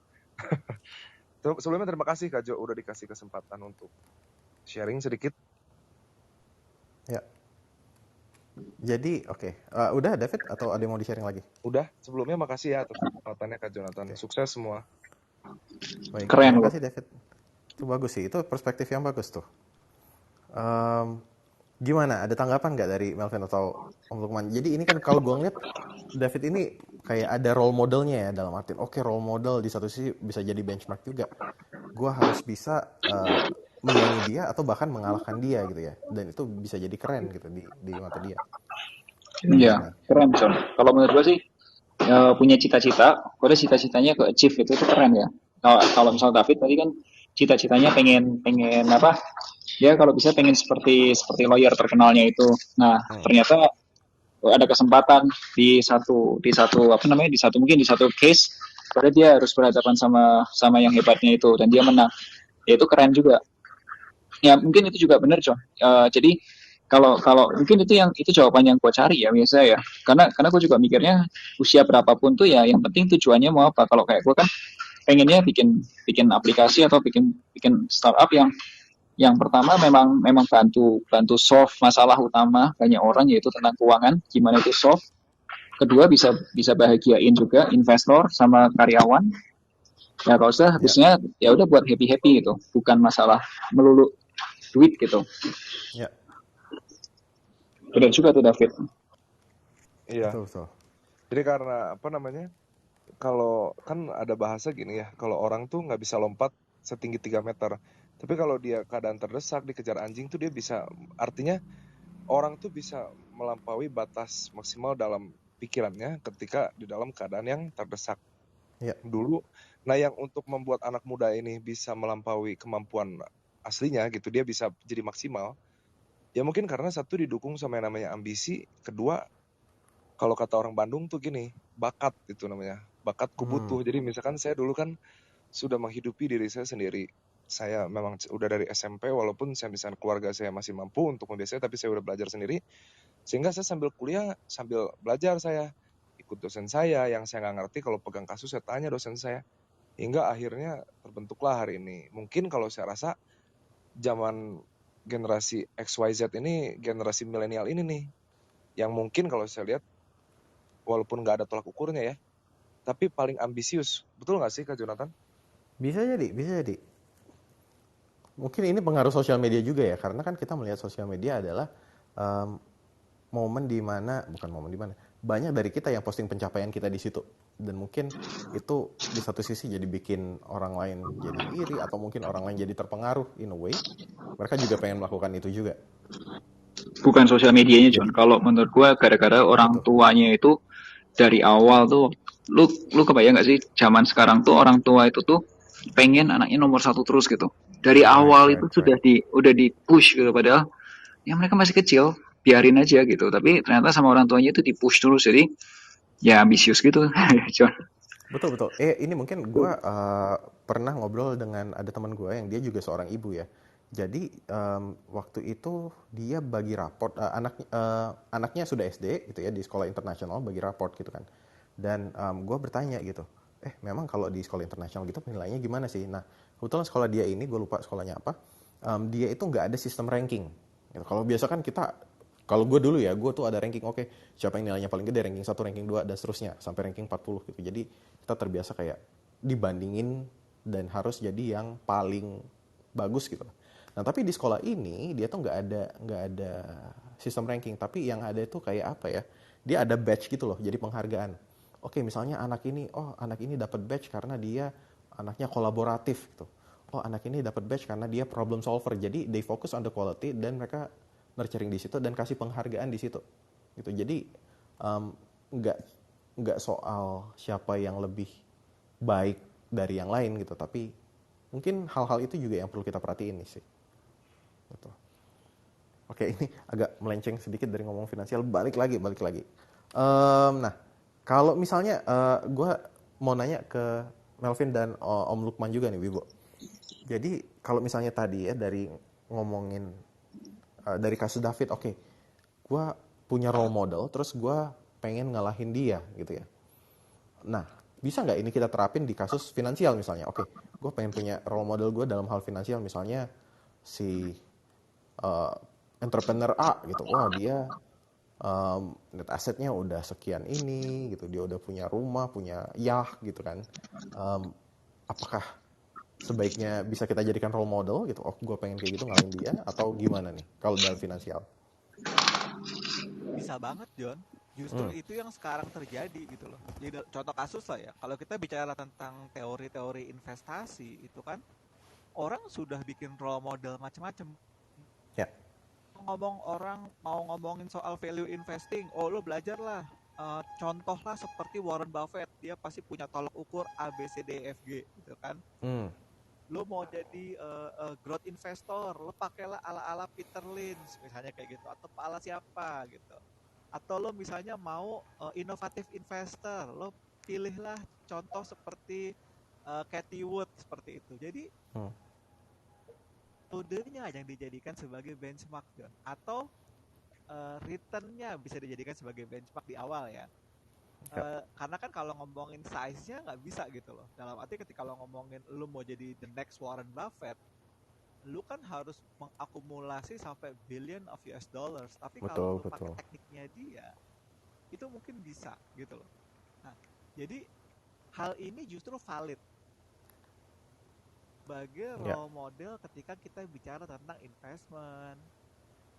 Sebelumnya terima kasih Kak Jo udah dikasih kesempatan untuk sharing sedikit. Ya. Jadi oke. Udah David atau ada yang mau di-sharing lagi? Udah, sebelumnya makasih ya atas kesempatannya Kak Jonathan. Oke. Sukses semua. Baik, Keren terima loh. kasih David. Itu bagus sih, itu perspektif yang bagus tuh. Em, Gimana? Ada tanggapan nggak dari Melvin atau Om Lukman? Jadi ini kan kalau gue ngeliat David ini kayak ada role modelnya ya, dalam arti oke, role model di satu sisi bisa jadi benchmark juga. Gue harus bisa menyaingi dia atau bahkan mengalahkan dia gitu ya, dan itu bisa jadi keren gitu di mata dia. Iya, Gimana? keren John. Kalau menurut gue sih punya cita-cita, kalau cita-citanya ke achieve itu keren ya. Kalau misal David tadi kan cita-citanya pengen pengen apa? Ya kalau bisa pengen seperti lawyer terkenalnya itu. Nah, Hmm. ternyata ada kesempatan di satu apa namanya di satu case pada dia harus berhadapan sama yang hebatnya itu dan dia menang. Ya itu keren juga. Ya mungkin itu juga benar John. Jadi kalau kalau mungkin itu jawaban yang gue cari ya biasa ya. Karena gue juga mikirnya usia berapapun tuh ya yang penting tujuannya mau apa. Kalau kayak gue kan pengennya bikin bikin aplikasi atau bikin bikin startup yang pertama memang memang bantu bantu solve masalah utama banyak orang yaitu tentang keuangan gimana itu solve. Kedua bisa bisa bahagiain juga investor sama karyawan. Ya kalau sudah Ya, habisnya ya udah buat happy happy gitu, bukan masalah melulu duit gitu. ya, Benar juga tuh David. Iya. betul betul. Jadi karena apa namanya? Kalau kan ada bahasa gini ya, kalau orang tuh nggak bisa lompat setinggi 3 meter. Tapi kalau dia keadaan terdesak dikejar anjing tuh dia bisa, artinya orang tuh bisa melampaui batas maksimal dalam pikirannya ketika di dalam keadaan yang terdesak Ya, dulu. Nah, yang untuk membuat anak muda ini bisa melampaui kemampuan aslinya gitu, dia bisa jadi maksimal. Ya mungkin karena satu didukung sama yang namanya ambisi, kedua kalau kata orang Bandung tuh gini, bakat itu namanya. Bakat kubutuh. Jadi misalkan saya dulu kan sudah menghidupi diri saya sendiri. Saya memang udah dari SMP, walaupun saya misalnya keluarga saya masih mampu untuk membiayai, tapi saya udah belajar sendiri. Sehingga saya sambil kuliah, sambil belajar saya. Ikut dosen saya, yang saya nggak ngerti kalau pegang kasus saya tanya dosen saya. Hingga akhirnya terbentuklah hari ini. Mungkin kalau saya rasa zaman generasi XYZ ini, generasi milenial ini nih, yang mungkin kalau saya lihat, walaupun nggak ada tolak ukurnya ya, tapi paling ambisius. Betul nggak sih Kak Jonathan? bisa jadi, bisa jadi. Mungkin ini pengaruh sosial media juga ya, karena kan kita melihat sosial media adalah em, momen di mana, bukan momen di mana, banyak dari kita yang posting pencapaian kita di situ. Dan mungkin itu di satu sisi jadi bikin orang lain jadi iri, atau mungkin orang lain jadi terpengaruh in a way. Mereka juga pengen melakukan itu juga. Bukan sosial medianya John. Jadi, Kalau menurut gua gara-gara apa orang tuh? tuanya itu dari awal tuh lu kebayang nggak sih zaman sekarang tuh orang tua itu tuh pengen anaknya nomor satu terus gitu. Dari Right, awal right, itu right. udah di push gitu padahal ya mereka masih kecil biarin aja gitu tapi ternyata sama orang tuanya itu di push terus jadi ya ambisius gitu John. Betul, betul. Ini mungkin gue pernah ngobrol dengan ada teman gue yang dia juga seorang ibu ya. Jadi waktu itu dia bagi raport, anaknya sudah SD gitu ya, di sekolah internasional bagi raport gitu kan. Dan gue bertanya gitu, memang kalau di sekolah internasional gitu penilaiannya gimana sih? Nah kebetulan sekolah dia ini, gue lupa sekolahnya apa, dia itu nggak ada sistem ranking. Gitu. Kalau biasa kan kita, kalau gue dulu ya, gue tuh ada ranking, oke, siapa yang nilainya paling gede, ranking 1, ranking 2, dan seterusnya, sampai ranking 40 gitu. Jadi kita terbiasa kayak dibandingin dan harus jadi yang paling bagus gitu. Nah tapi di sekolah ini dia tuh nggak ada sistem ranking, tapi yang ada itu kayak apa ya? Dia ada badge gitu loh, jadi penghargaan. Oke, misalnya anak ini dapat badge karena dia anaknya kolaboratif gitu. Oh anak ini dapat badge karena dia problem solver. Jadi they focus on the quality dan mereka nurturing di situ dan kasih penghargaan di situ. Gitu. Jadi nggak nggak soal siapa yang lebih baik dari yang lain gitu, tapi mungkin hal-hal itu juga yang perlu kita perhatiin nih sih. Gitu. Oke, ini agak melenceng sedikit dari ngomong finansial, balik lagi. Nah, kalau misalnya gue mau nanya ke Melvin dan Om Lukman juga nih, Wibo. Jadi kalau misalnya tadi ya dari ngomongin dari kasus David, oke, gue punya role model, terus gue pengen ngalahin dia gitu ya. Nah, bisa nggak ini kita terapin di kasus finansial misalnya? Oke, gue pengen punya role model gue dalam hal finansial, misalnya si entrepreneur A gitu. Wah, dia net asetnya udah sekian ini gitu, dia udah punya rumah, punya yacht gitu kan. Apakah sebaiknya bisa kita jadikan role model gitu? Oh, gue pengen kayak gitu ngalahin dia, atau gimana nih kalau dalam finansial? Bisa banget, John. Justru itu yang sekarang terjadi gitu loh. Jadi contoh kasus lah ya. Kalau kita bicara tentang teori-teori investasi itu kan orang sudah bikin role model macam-macam. Ya. Orang mau ngomongin soal value investing, oh lo belajarlah. Contohlah seperti Warren Buffett, dia pasti punya tolok ukur A B C D F G gitu kan. Lo mau jadi growth investor, lo pakailah ala-ala Peter Lynch misalnya kayak gitu, atau ala siapa gitu. Atau lo misalnya mau inovatif investor, lo pilihlah contoh seperti Cathy Wood seperti itu. Jadi metodenya yang dijadikan sebagai benchmark, John, atau returnnya bisa dijadikan sebagai benchmark di awal ya. Karena kan kalau ngomongin size-nya nggak bisa gitu loh. Dalam arti ketika lo ngomongin lu mau jadi the next Warren Buffett, lu kan harus mengakumulasi sampai billion of US dollars. Tapi kalau lu pakai tekniknya dia, itu mungkin bisa gitu loh. Nah, jadi hal ini justru valid sebagai role model ketika kita bicara tentang investment,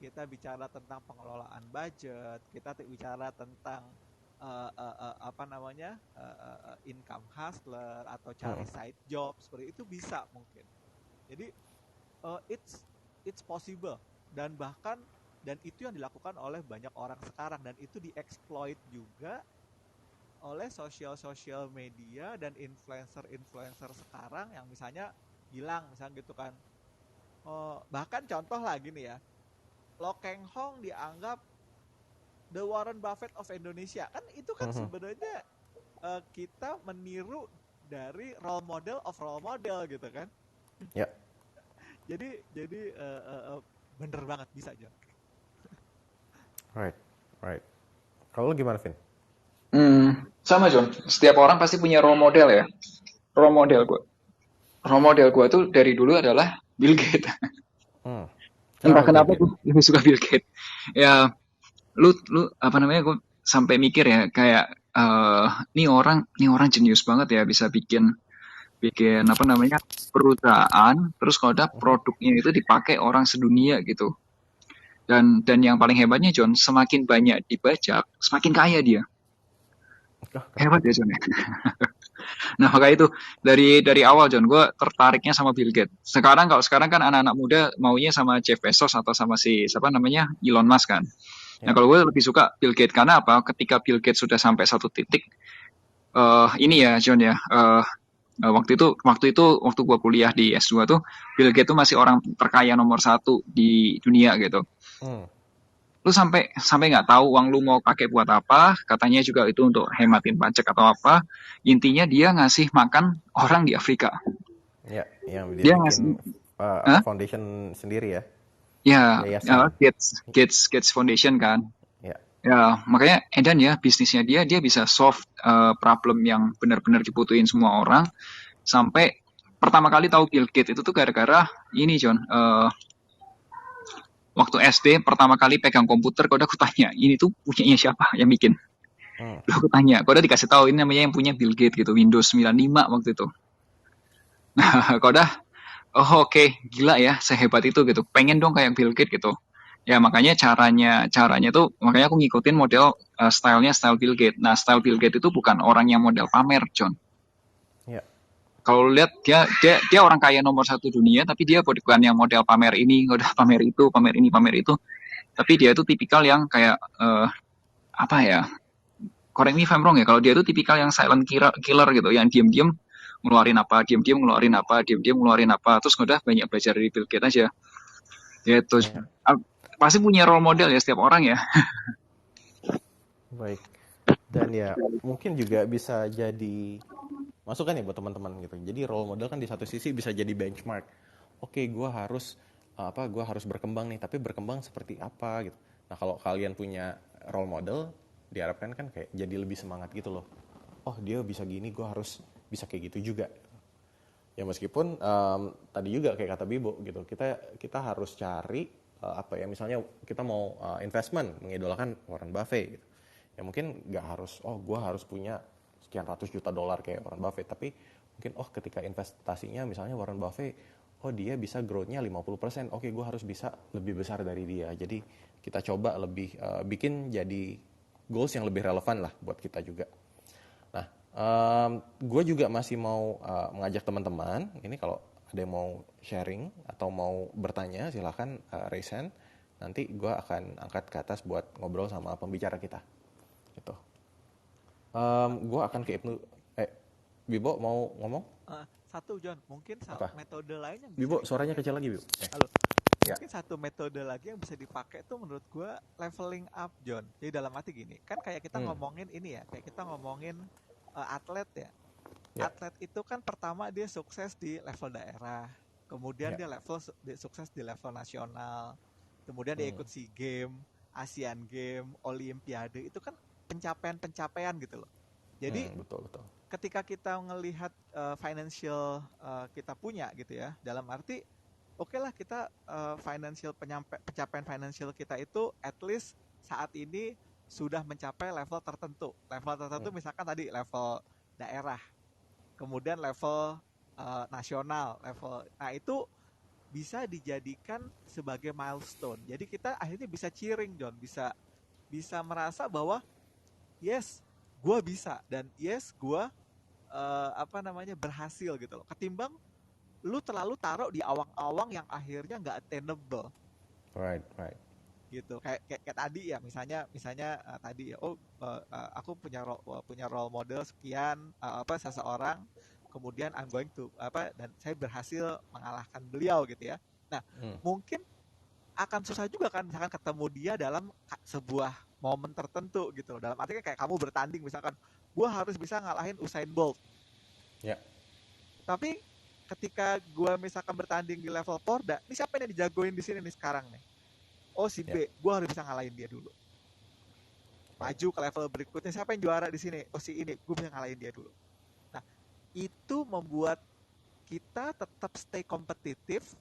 kita bicara tentang pengelolaan budget, kita bicara tentang income hustler atau cari side job, seperti itu bisa mungkin. Jadi it's possible, dan itu yang dilakukan oleh banyak orang sekarang, dan itu dieksploit juga oleh social media dan influencer sekarang yang misalnya bilang misalnya gitu kan, bahkan contoh lagi nih ya, Lo Keng Hong dianggap the Warren Buffett of Indonesia, kan itu kan sebenarnya kita meniru dari role model of role model gitu kan. Ya. Jadi bener banget bisa aja. Right. Kalau lo gimana, Vin? Sama John, setiap orang pasti punya role model ya. Role model gue tuh dari dulu adalah Bill Gates. Entah kenapa gue lebih suka Bill Gates. Ya, lu apa namanya, gue sampai mikir ya kayak ini orang jenius banget ya, bisa bikin apa namanya perusahaan, terus kalau ada produknya itu dipakai orang sedunia gitu. Dan yang paling hebatnya John, semakin banyak dibajak, semakin kaya dia. Hebat ya John ya. Nah makanya itu dari awal John, gue tertariknya sama Bill Gates. Sekarang kan anak-anak muda maunya sama Jeff Bezos atau sama si siapa namanya Elon Musk kan. Nah kalau gue lebih suka Bill Gates karena apa? Ketika Bill Gates sudah sampai satu titik, ini ya John ya, waktu gue kuliah di S2 tuh, Bill Gates tuh masih orang terkaya nomor 1 di dunia gitu. Lu sampai nggak tahu uang lu mau pakai buat apa, katanya juga itu untuk hematin pajak atau apa. Intinya dia ngasih makan orang di Afrika. Ya, yang dia bikin foundation sendiri ya. Ya, Gates Foundation kan. Ya, makanya edan ya bisnisnya dia bisa solve problem yang benar-benar dibutuhin semua orang. Sampai pertama kali tahu Bill Gates itu tuh gara-gara ini John, waktu SD pertama kali pegang komputer, kau udah kutanya, ini tuh punyanya siapa yang bikin? Aku tanya, kau udah dikasih tahu ini namanya yang punya Bill Gates gitu, Windows 95 waktu itu. Nah, kau udah, oke, gila ya, sehebat itu gitu. Pengen dong kayak Bill Gates gitu. Ya makanya caranya tuh, makanya aku ngikutin model style Bill Gates. Nah, style Bill Gates itu bukan orang yang model pamer, John. Kalau lihat dia orang kaya nomor 1 dunia, tapi dia bukan yang model pamer ini, udah pamer itu, pamer ini, pamer itu. Tapi dia itu tipikal yang kayak apa ya? Correct me if I'm wrong ya. Kalau dia itu tipikal yang silent killer gitu, yang diam-diam ngeluarin apa, diam-diam ngeluarin apa, diam-diam ngeluarin apa, terus udah banyak belajar dari Bill Gates aja. Gitu. Ya, Pasti punya role model ya setiap orang ya. baik. Dan ya mungkin juga bisa jadi masukan ya buat teman-teman gitu. Jadi role model kan di satu sisi bisa jadi benchmark. Oke, gue harus berkembang nih, tapi berkembang seperti apa gitu. Nah, kalau kalian punya role model, diharapkan kan kayak jadi lebih semangat gitu loh. Oh, dia bisa gini, gue harus bisa kayak gitu juga. Ya meskipun tadi juga kayak kata Bibo gitu, kita harus cari apa ya, misalnya kita mau investment, mengidolakan Warren Buffett gitu. Ya mungkin nggak harus, gue harus punya sekian ratus juta dolar kayak Warren Buffett, tapi mungkin ketika investasinya misalnya Warren Buffett, dia bisa growth-nya 50%, oke gue harus bisa lebih besar dari dia. Jadi kita coba lebih bikin jadi goals yang lebih relevan lah buat kita juga. Nah, gue juga masih mau mengajak teman-teman, ini kalau ada yang mau sharing atau mau bertanya silahkan raise hand. Nanti gue akan angkat ke atas buat ngobrol sama pembicara kita. Gitu. Gue akan ke Ibnu. Bibo mau ngomong? Satu John, mungkin Apa? metode lain yang bisa Bibo, dipakai. suaranya kecil lagi, Bibo. Halo. Ya. Mungkin satu metode lagi yang bisa dipakai tuh menurut gue leveling up, John. Jadi dalam arti gini, kan kayak kita ngomongin ini ya, kayak kita ngomongin atlet ya. Atlet itu kan pertama dia sukses di level daerah, kemudian dia sukses di level nasional, kemudian dia ikut SEA Games, Asian Games, Olimpiade, itu kan pencapaian gitu loh. Jadi betul. Ketika kita ngelihat financial kita punya gitu ya, dalam arti oke lah kita pencapaian financial kita itu at least saat ini sudah mencapai level tertentu. Level tertentu misalkan tadi level daerah, kemudian level nasional, nah itu bisa dijadikan sebagai milestone. Jadi kita akhirnya bisa cheering, John, bisa merasa bahwa yes, gue bisa, dan yes, gue berhasil gitu loh. Ketimbang lu terlalu taruh di awang-awang yang akhirnya nggak attainable. Right. Gitu. Kayak tadi ya, misalnya tadi ya, aku punya role model sekian, seseorang, kemudian I'm going to dan saya berhasil mengalahkan beliau gitu ya. Nah, mungkin akan susah juga kan misalkan ketemu dia dalam sebuah momen tertentu gitu. Dalam artinya kayak kamu bertanding misalkan, gue harus bisa ngalahin Usain Bolt. Ya. Tapi ketika gue misalkan bertanding di level Porda, ini siapa yang dijagoin di sini nih sekarang nih? Oh si B, gue harus bisa ngalahin dia dulu. Maju ke level berikutnya, siapa yang juara di sini? Oh si ini, gue bisa ngalahin dia dulu. Nah, itu membuat kita tetap stay kompetitif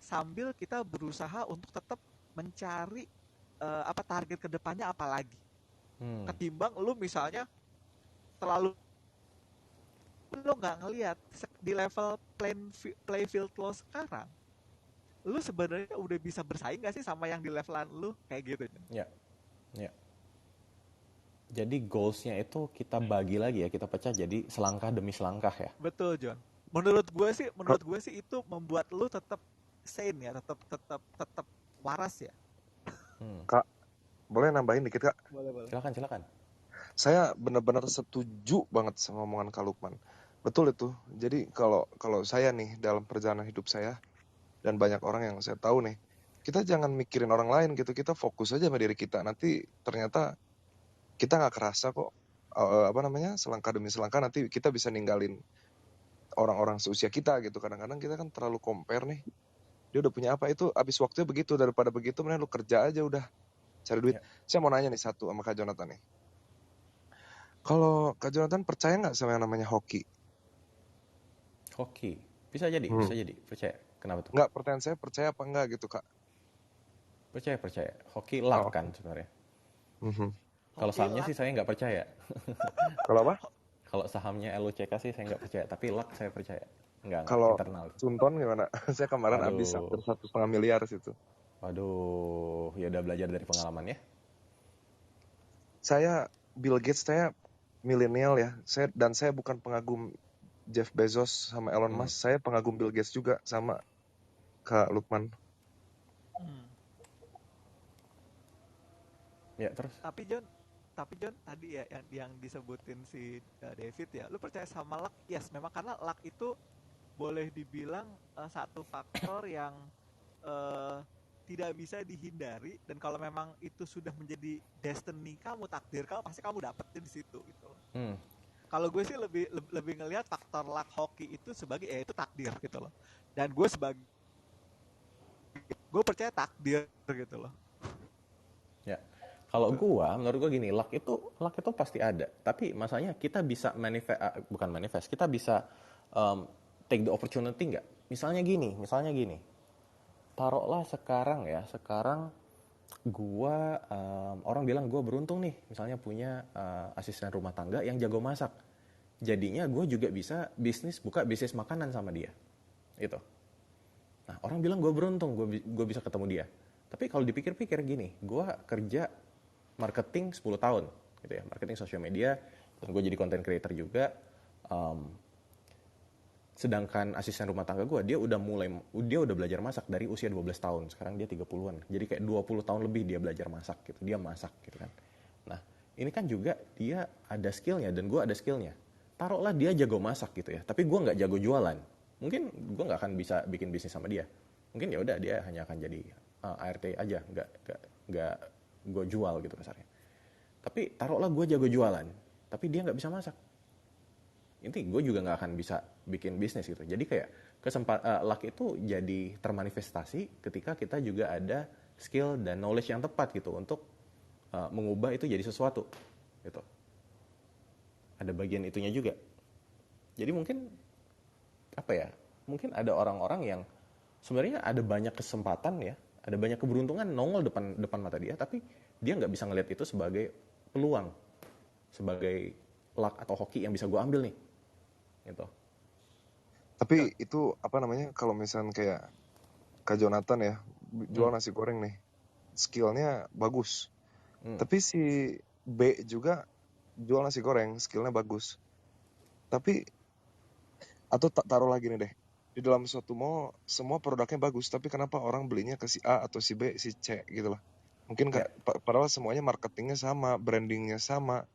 sambil kita berusaha untuk tetap mencari target kedepannya apa lagi. Ketimbang lu misalnya terlalu lu nggak ngelihat di level playfield lo sekarang, lu sebenarnya udah bisa bersaing nggak sih sama yang di levelan lu kayak gitu? Ya. Jadi goalsnya itu kita bagi lagi ya, kita pecah jadi selangkah demi selangkah ya. Betul, John. Menurut gue sih itu membuat lu tetap sane ya, tetap waras ya. Kak, boleh nambahin dikit, Kak? Boleh. Silakan. Saya benar-benar setuju banget sama omongan Kak Lukman. Betul itu. Jadi kalau saya nih dalam perjalanan hidup saya dan banyak orang yang saya tahu nih, kita jangan mikirin orang lain gitu, kita fokus aja sama diri kita. Nanti ternyata kita nggak kerasa kok selangkah demi selangkah nanti kita bisa ninggalin orang-orang seusia kita gitu. Kadang-kadang kita kan terlalu compare nih, dia udah punya apa, itu habis waktunya begitu. Daripada begitu mending lu kerja aja udah, cari duit. Saya mau nanya nih satu sama Kak Jonathan nih, kalau Kak Jonathan percaya nggak sama yang namanya hoki? Bisa jadi percaya. Kenapa tuh? Nggak, pertanyaan saya percaya apa enggak gitu, Kak? Percaya. Hoki luck kan sebenarnya. Kalau sahamnya sih saya nggak percaya. Kalau apa? Kalau sahamnya LOCK sih saya nggak percaya, tapi luck saya percaya. Nggak Kalau internal. Sunton gimana? Saya kemarin habis hampir 1,5 miliar situ. Waduh, ya udah belajar dari pengalaman ya. Saya Bill Gates, saya milenial ya. Saya bukan pengagum Jeff Bezos sama Elon Musk, saya pengagum Bill Gates juga sama Kak Lukman. Ya terus. Tapi John, tapi John tadi ya yang disebutin si David ya, lu percaya sama luck? Yes, memang karena luck itu boleh dibilang satu faktor yang eh, tidak bisa dihindari, dan kalau memang itu sudah menjadi destiny kamu, takdir kamu, pasti kamu dapetin di situ gitu. Kalau gue sih lebih ngelihat faktor luck hoki itu sebagai itu takdir gitu loh. Dan gue percaya takdir gitu loh. Ya. Kalau menurut gua gini, luck itu pasti ada. Tapi masalahnya kita bisa bukan manifest, kita bisa take the opportunity nggak? Misalnya gini. Taruhlah sekarang gua orang bilang gua beruntung nih, misalnya punya asisten rumah tangga yang jago masak. Jadinya gue juga bisa buka bisnis makanan sama dia. Itu. Nah, orang bilang gue beruntung, gue bisa ketemu dia. Tapi kalau dipikir-pikir gini, gue kerja marketing 10 tahun, gitu ya, marketing sosial media, dan gue jadi content creator juga. Sedangkan asisten rumah tangga gue, dia udah belajar masak dari usia 12 tahun, sekarang dia 30-an. Jadi kayak 20 tahun lebih dia belajar masak gitu, dia masak gitu kan. Nah, ini kan juga dia ada skillnya dan gue ada skillnya. Taruhlah dia jago masak gitu ya, tapi gue nggak jago jualan. Mungkin gue nggak akan bisa bikin bisnis sama dia. Mungkin ya udah dia hanya akan jadi ART aja, nggak gue jual gitu kasarnya. Tapi taruhlah gue jago jualan, tapi dia nggak bisa masak. Inti gue juga nggak akan bisa bikin bisnis gitu. Jadi kayak luck itu jadi termanifestasi ketika kita juga ada skill dan knowledge yang tepat gitu untuk mengubah itu jadi sesuatu gitu. Ada bagian itunya juga. Jadi mungkin mungkin ada orang-orang yang sebenarnya ada banyak kesempatan ya, ada banyak keberuntungan nongol depan mata dia, tapi dia nggak bisa ngelihat itu sebagai peluang, sebagai luck atau hoki yang bisa gue ambil nih, gitu. Tapi itu kalau misalnya kayak Kak Jonathan ya, jual nasi goreng nih, skillnya bagus. Tapi si B juga jual nasi goreng, skillnya bagus. Tapi, atau taruh lagi nih deh, di dalam suatu mall, semua produknya bagus, tapi kenapa orang belinya ke si A atau si B, si C gitu loh. Mungkin padahal semuanya marketingnya sama, brandingnya sama.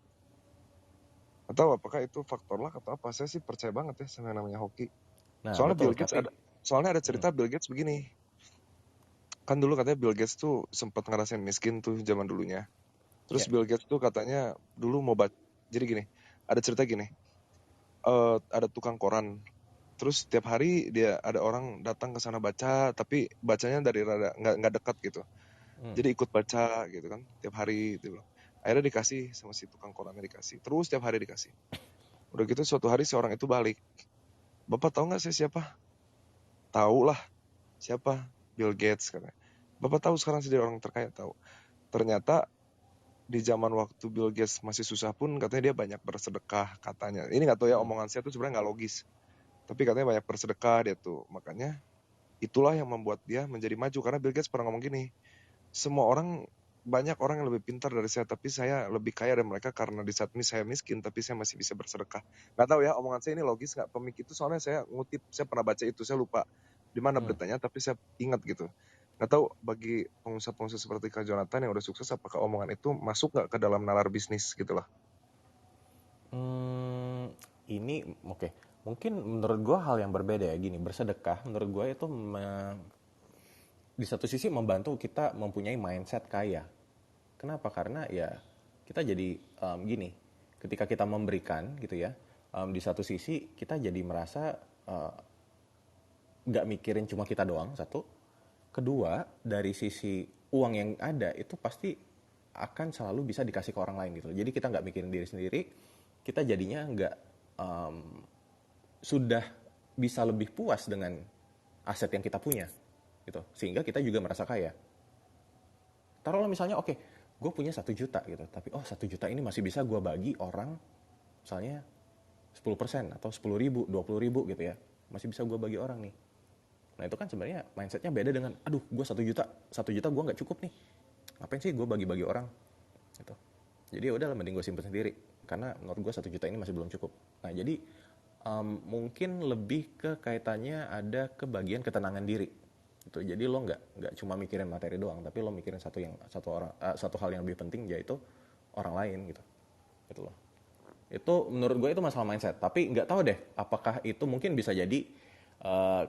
Atau apakah itu faktor luck atau apa? Saya sih percaya banget ya sama yang namanya hoki. Nah, Soalnya betul, soalnya ada cerita Bill Gates begini. Kan dulu katanya Bill Gates tuh sempat ngerasain miskin tuh zaman dulunya. Terus Bill Gates tuh katanya dulu mau jadi gini, ada cerita gini. Ada tukang koran. Terus tiap hari dia ada orang datang ke sana baca, tapi bacanya dari rada nggak dekat gitu. Jadi ikut baca gitu kan, tiap hari gitu. Akhirnya dikasih sama si tukang korannya, dikasih. Terus tiap hari dikasih. Udah gitu suatu hari si orang itu balik. Bapak tahu nggak saya siapa? Tahu lah. Siapa? Bill Gates katanya. Bapak tahu sekarang saya jadi orang terkaya? Tahu. Ternyata di zaman waktu Bill Gates masih susah pun katanya dia banyak bersedekah katanya. Ini nggak tahu ya, omongan saya tuh sebenarnya nggak logis. Tapi katanya banyak bersedekah dia tuh. Makanya itulah yang membuat dia menjadi maju. Karena Bill Gates pernah ngomong gini, banyak orang yang lebih pintar dari saya, tapi saya lebih kaya dari mereka karena di saat ini saya miskin, tapi saya masih bisa bersedekah. Nggak tahu ya, omongan saya ini logis nggak? Pemikir itu soalnya saya ngutip, saya pernah baca itu, saya lupa di mana beritanya, tapi saya ingat gitu. Nggak tahu bagi pengusaha-pengusaha seperti Kak Jonathan yang udah sukses, apakah omongan itu masuk nggak ke dalam nalar bisnis gitu loh? Ini oke. Mungkin menurut gue hal yang berbeda ya, gini, bersedekah menurut gue itu di satu sisi membantu kita mempunyai mindset kaya. Kenapa? Karena ya kita jadi gini, ketika kita memberikan gitu ya, di satu sisi kita jadi merasa nggak mikirin cuma kita doang, satu. Kedua, dari sisi uang yang ada itu pasti akan selalu bisa dikasih ke orang lain gitu. Jadi kita nggak mikirin diri sendiri, kita jadinya nggak sudah bisa lebih puas dengan aset yang kita punya gitu, sehingga kita juga merasa kaya. Taruhlah misalnya oke, gue punya 1 juta gitu, tapi 1 juta ini masih bisa gue bagi orang misalnya 10% atau 10.000, 20.000 gitu ya, masih bisa gue bagi orang nih. Nah itu kan sebenarnya mindsetnya beda dengan gue 1 juta gue nggak cukup nih, ngapain sih gue bagi-bagi orang gitu. Jadi ya udahlah, mending gue simpen sendiri karena menurut gue 1 juta ini masih belum cukup. Nah jadi mungkin lebih ke kaitannya ada ke bagian ketenangan diri gitu. Jadi lo nggak cuma mikirin materi doang, tapi lo mikirin satu hal yang lebih penting, yaitu orang lain gitu. Gitu loh. Itu menurut gue itu masalah mindset. Tapi nggak tahu deh, apakah itu mungkin bisa jadi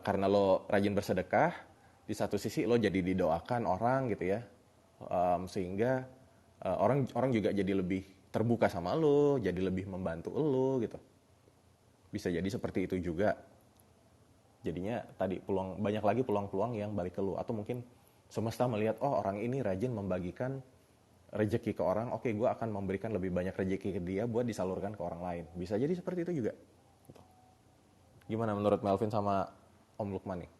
karena lo rajin bersedekah, di satu sisi lo jadi didoakan orang gitu ya. Sehingga orang orang juga jadi lebih terbuka sama lo, jadi lebih membantu lo gitu. Bisa jadi seperti itu juga. Jadinya tadi banyak lagi peluang-peluang yang balik ke lo, atau mungkin semesta melihat oh orang ini rajin membagikan rezeki ke orang, oke gue akan memberikan lebih banyak rezeki ke dia buat disalurkan ke orang lain. Bisa jadi seperti itu juga. Gitu. Gimana menurut Melvin sama Om Lukman nih?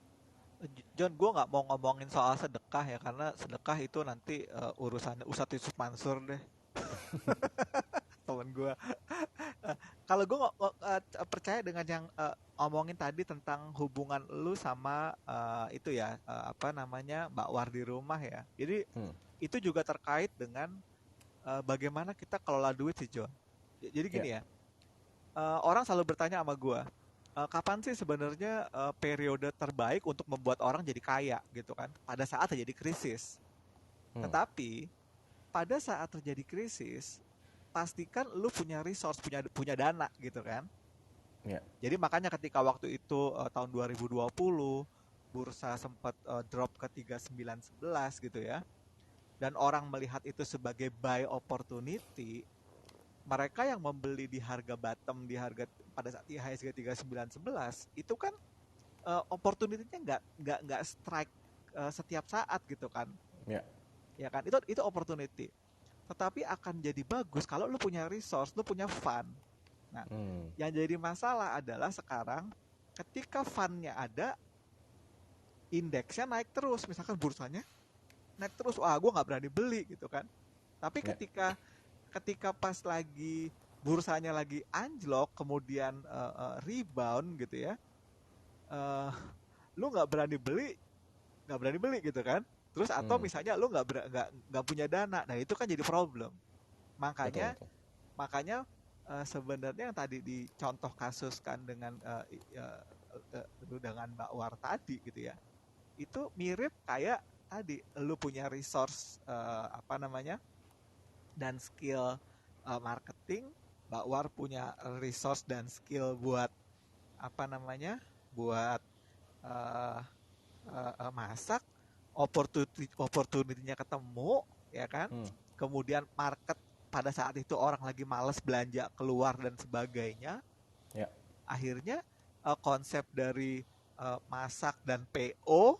John, gue nggak mau ngomongin soal sedekah ya, karena sedekah itu nanti urusan Ustadz Yusuf Mansur deh, temen gue. Kalau gue percaya dengan yang omongin tadi tentang hubungan lu sama itu ya, apa namanya, bakwar di rumah ya. Jadi itu juga terkait dengan bagaimana kita kelola duit sih, John. Jadi gini ya, orang selalu bertanya sama gue, kapan sih sebenarnya periode terbaik untuk membuat orang jadi kaya gitu kan? Pada saat terjadi krisis. Tetapi pada saat terjadi krisis, pastikan lu punya resource, punya dana gitu kan. Jadi makanya ketika waktu itu tahun 2020 bursa sempat drop ke 3911 gitu ya. Dan orang melihat itu sebagai buy opportunity, mereka yang membeli di harga bottom, di harga pada saat IHSG 3911 itu kan opportunity-nya nggak strike setiap saat gitu kan. Ya kan, itu opportunity. Tetapi akan jadi bagus kalau lu punya resource, lu punya fund. Nah, yang jadi masalah adalah sekarang ketika fundnya ada, indeksnya naik terus, misalkan bursanya naik terus, wah gue nggak berani beli gitu kan. Tapi ketika pas lagi bursanya lagi anjlok, kemudian rebound gitu ya, lu nggak berani beli gitu kan. Terus atau misalnya lu nggak punya dana, nah itu kan jadi problem. Makanya sebenarnya yang tadi dicontoh kasus kan dengan dengan Mbak War tadi gitu ya, itu mirip kayak tadi lu punya resource apa namanya dan skill marketing, Mbak War punya resource dan skill buat apa namanya buat masak, opportunity-nya ketemu ya kan. Kemudian market pada saat itu orang lagi males belanja keluar dan sebagainya. Akhirnya konsep dari masak dan PO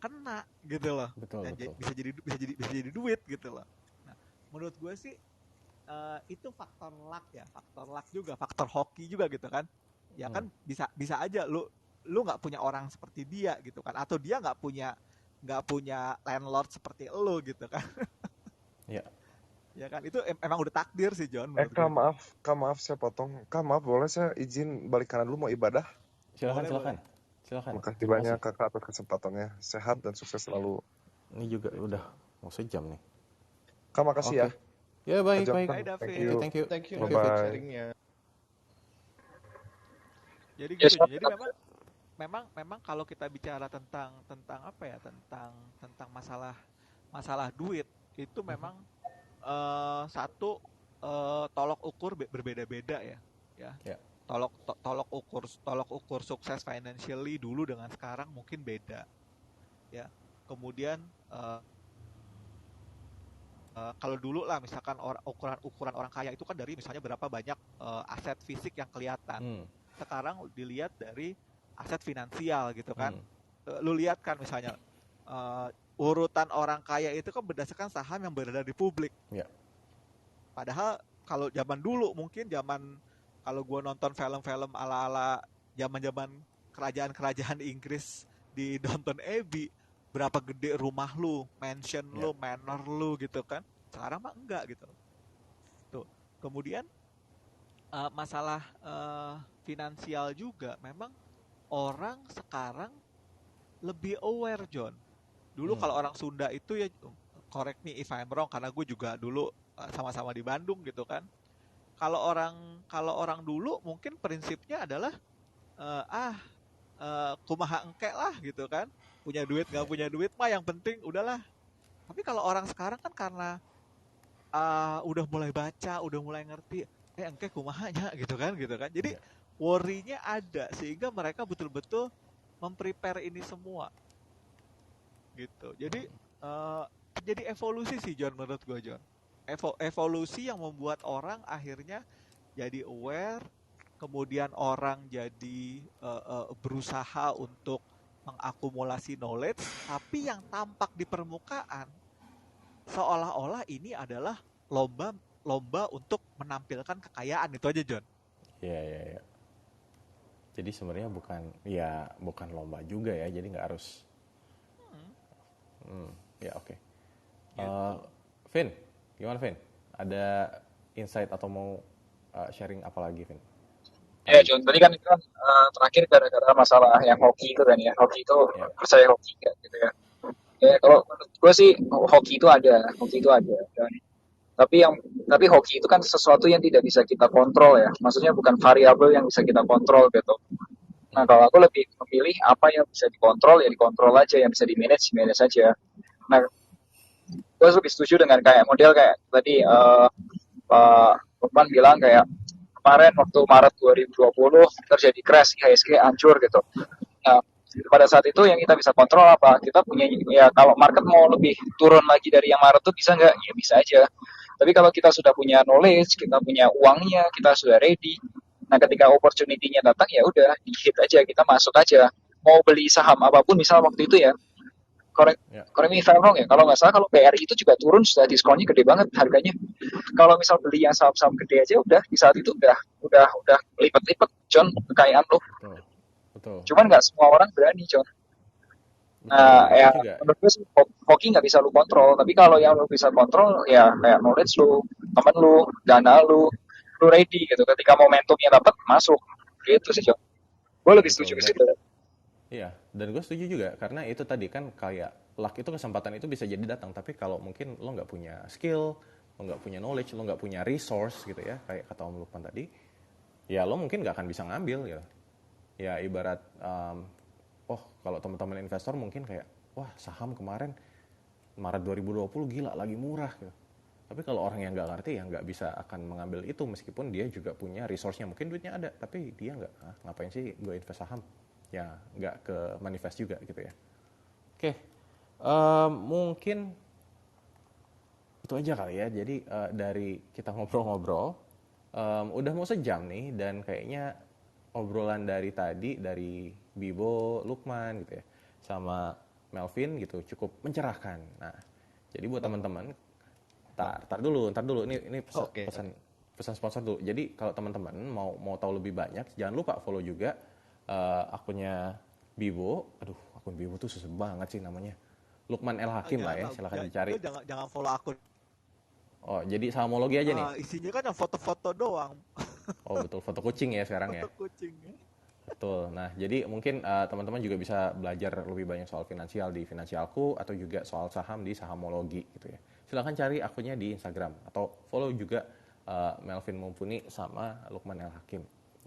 kena gitu loh. Betul. Bisa jadi duit gitu loh. Nah, menurut gue sih itu faktor luck juga, faktor hoki juga gitu kan. Ya kan bisa aja lu nggak punya orang seperti dia gitu kan, atau dia nggak punya landlord seperti lu gitu kan. Ya kan, itu emang udah takdir sih John. Kak maaf saya potong. Kak maaf, boleh saya izin balik kanan dulu, mau ibadah? Silakan. Makasih banyak kakak atas kesempatannya. Sehat dan sukses selalu. Ini juga udah mau sejam nih. Kak makasih ya. Ya baik. Thank you. Thank you Bye-bye. sharingnya. Jadi gitu. Jadi memang kalau kita bicara tentang apa ya, tentang masalah duit itu memang satu tolok ukur berbeda-beda ya. Tolok ukur sukses financially dulu dengan sekarang mungkin beda ya. Kemudian kalau dulu lah misalkan ukuran orang kaya itu kan dari misalnya berapa banyak aset fisik yang kelihatan. Sekarang dilihat dari aset finansial gitu kan. Lu lihat kan misalnya urutan orang kaya itu kan berdasarkan saham yang beredar di publik. Padahal kalau zaman dulu mungkin kalau gue nonton film-film ala-ala zaman kerajaan Inggris di Downton Abbey, berapa gede rumah lu, mansion lu, manor lu gitu kan. Sekarang mah enggak gitu. Tuh. Kemudian masalah finansial juga memang orang sekarang lebih aware, John. Dulu kalau orang Sunda itu ya, correct me if I'm wrong, karena gue juga dulu sama-sama di Bandung gitu kan. Kalau orang dulu mungkin prinsipnya adalah kumaha engke lah gitu kan. Punya duit nggak punya duit mah yang penting udahlah. Tapi kalau orang sekarang kan karena udah mulai baca, udah mulai ngerti, engke kumahanya gitu kan. Jadi Iya. worry-nya ada sehingga mereka betul-betul memprepare ini semua gitu. Jadi jadi evolusi sih John, menurut gue John. Evolusi yang membuat orang akhirnya jadi aware, kemudian orang jadi berusaha untuk mengakumulasi knowledge, tapi yang tampak di permukaan seolah-olah ini adalah lomba lomba untuk menampilkan kekayaan. Itu aja John. Iya, iya, iya. Jadi sebenarnya bukan lomba juga ya, jadi nggak harus. Ya oke. Gitu. Vin, gimana Vin? Ada insight atau mau sharing apa lagi Vin? Ya, John, tadi kan itu kan terakhir gara-gara masalah yang hoki itu kan ya. Hoki itu Ya, percaya hoki kan gitu ya. Ya, kalau menurut gue sih hoki itu ada, hoki itu ada. Dan, tapi hoki itu kan sesuatu yang tidak bisa kita kontrol ya. Maksudnya bukan variabel yang bisa kita kontrol gitu. Nah, kalau aku lebih memilih apa yang bisa dikontrol ya dikontrol aja, yang bisa di manage aja. Nah, gue lebih setuju dengan kayak model kayak tadi Pak Lukman bilang kayak kemarin waktu Maret 2020 terjadi crash IHSG hancur gitu. Nah, pada saat itu yang kita bisa kontrol apa? Kita punya ya kalau market mau lebih turun lagi dari yang Maret tuh bisa nggak? Ya bisa aja. Tapi kalau kita sudah punya knowledge, kita punya uangnya, kita sudah ready. Nah, ketika opportunity-nya datang ya udah di hit aja, kita masuk aja. Mau beli saham apapun misal waktu itu ya, korek ya, korek me if I'm wrong ya. Kalau nggak salah kalau BRI itu juga turun sudah diskonnya gede banget harganya. Kalau misal beli yang saham-saham gede aja udah di saat itu udah lipat-lipat John kekayaan lo. betul, betul, Cuman nggak semua orang berani John. betul. Nah, ya Itu juga. menurut gue sih hoki nggak bisa lu kontrol. Tapi kalau yang lu bisa kontrol ya kayak knowledge lu, temen lu, dana lu ready gitu. Ketika momentumnya dapat masuk, gitu sih John. Gue lebih setuju Betul. ke situ. Iya, dan gue setuju juga karena itu tadi kan kayak luck itu kesempatan itu bisa jadi datang, tapi kalau mungkin lo nggak punya skill, lo nggak punya knowledge, lo nggak punya resource gitu ya, kayak kata Om Lukman tadi, ya lo mungkin nggak akan bisa ngambil gitu. Ya ibarat, kalau teman-teman investor mungkin kayak, wah saham kemarin Maret 2020 gila lagi murah gitu. Tapi kalau orang yang nggak ngerti ya nggak bisa akan mengambil itu meskipun dia juga punya resource-nya, mungkin duitnya ada, tapi dia nggak, ngapain sih gue invest saham? Ya nggak ke manifest juga gitu ya. Oke, mungkin itu aja kali ya. Jadi dari kita ngobrol-ngobrol, udah mau sejam nih dan kayaknya obrolan dari tadi dari Bibo, Lukman gitu ya, sama Melvin gitu cukup mencerahkan. Nah, jadi buat teman-teman, tar dulu. Ini Oke. pesan sponsor dulu. Jadi kalau teman-teman mau tahu lebih banyak, jangan lupa follow juga akunnya Bibo. Aduh, akun Bibo tuh susah banget sih namanya. Lukman El Hakim lah ya, silahkan dicari. Jangan follow akun. Oh, jadi sahamologi aja nih. Isinya kan yang foto-foto doang. Oh, betul, foto kucing ya sekarang ya. Foto kucing. Betul. Nah, jadi mungkin teman-teman juga bisa belajar lebih banyak soal finansial di Finansialku atau juga soal saham di Sahamologi gitu ya. Silahkan cari akunnya di Instagram atau follow juga Melvin Mumpuni sama Lukman El Hakim.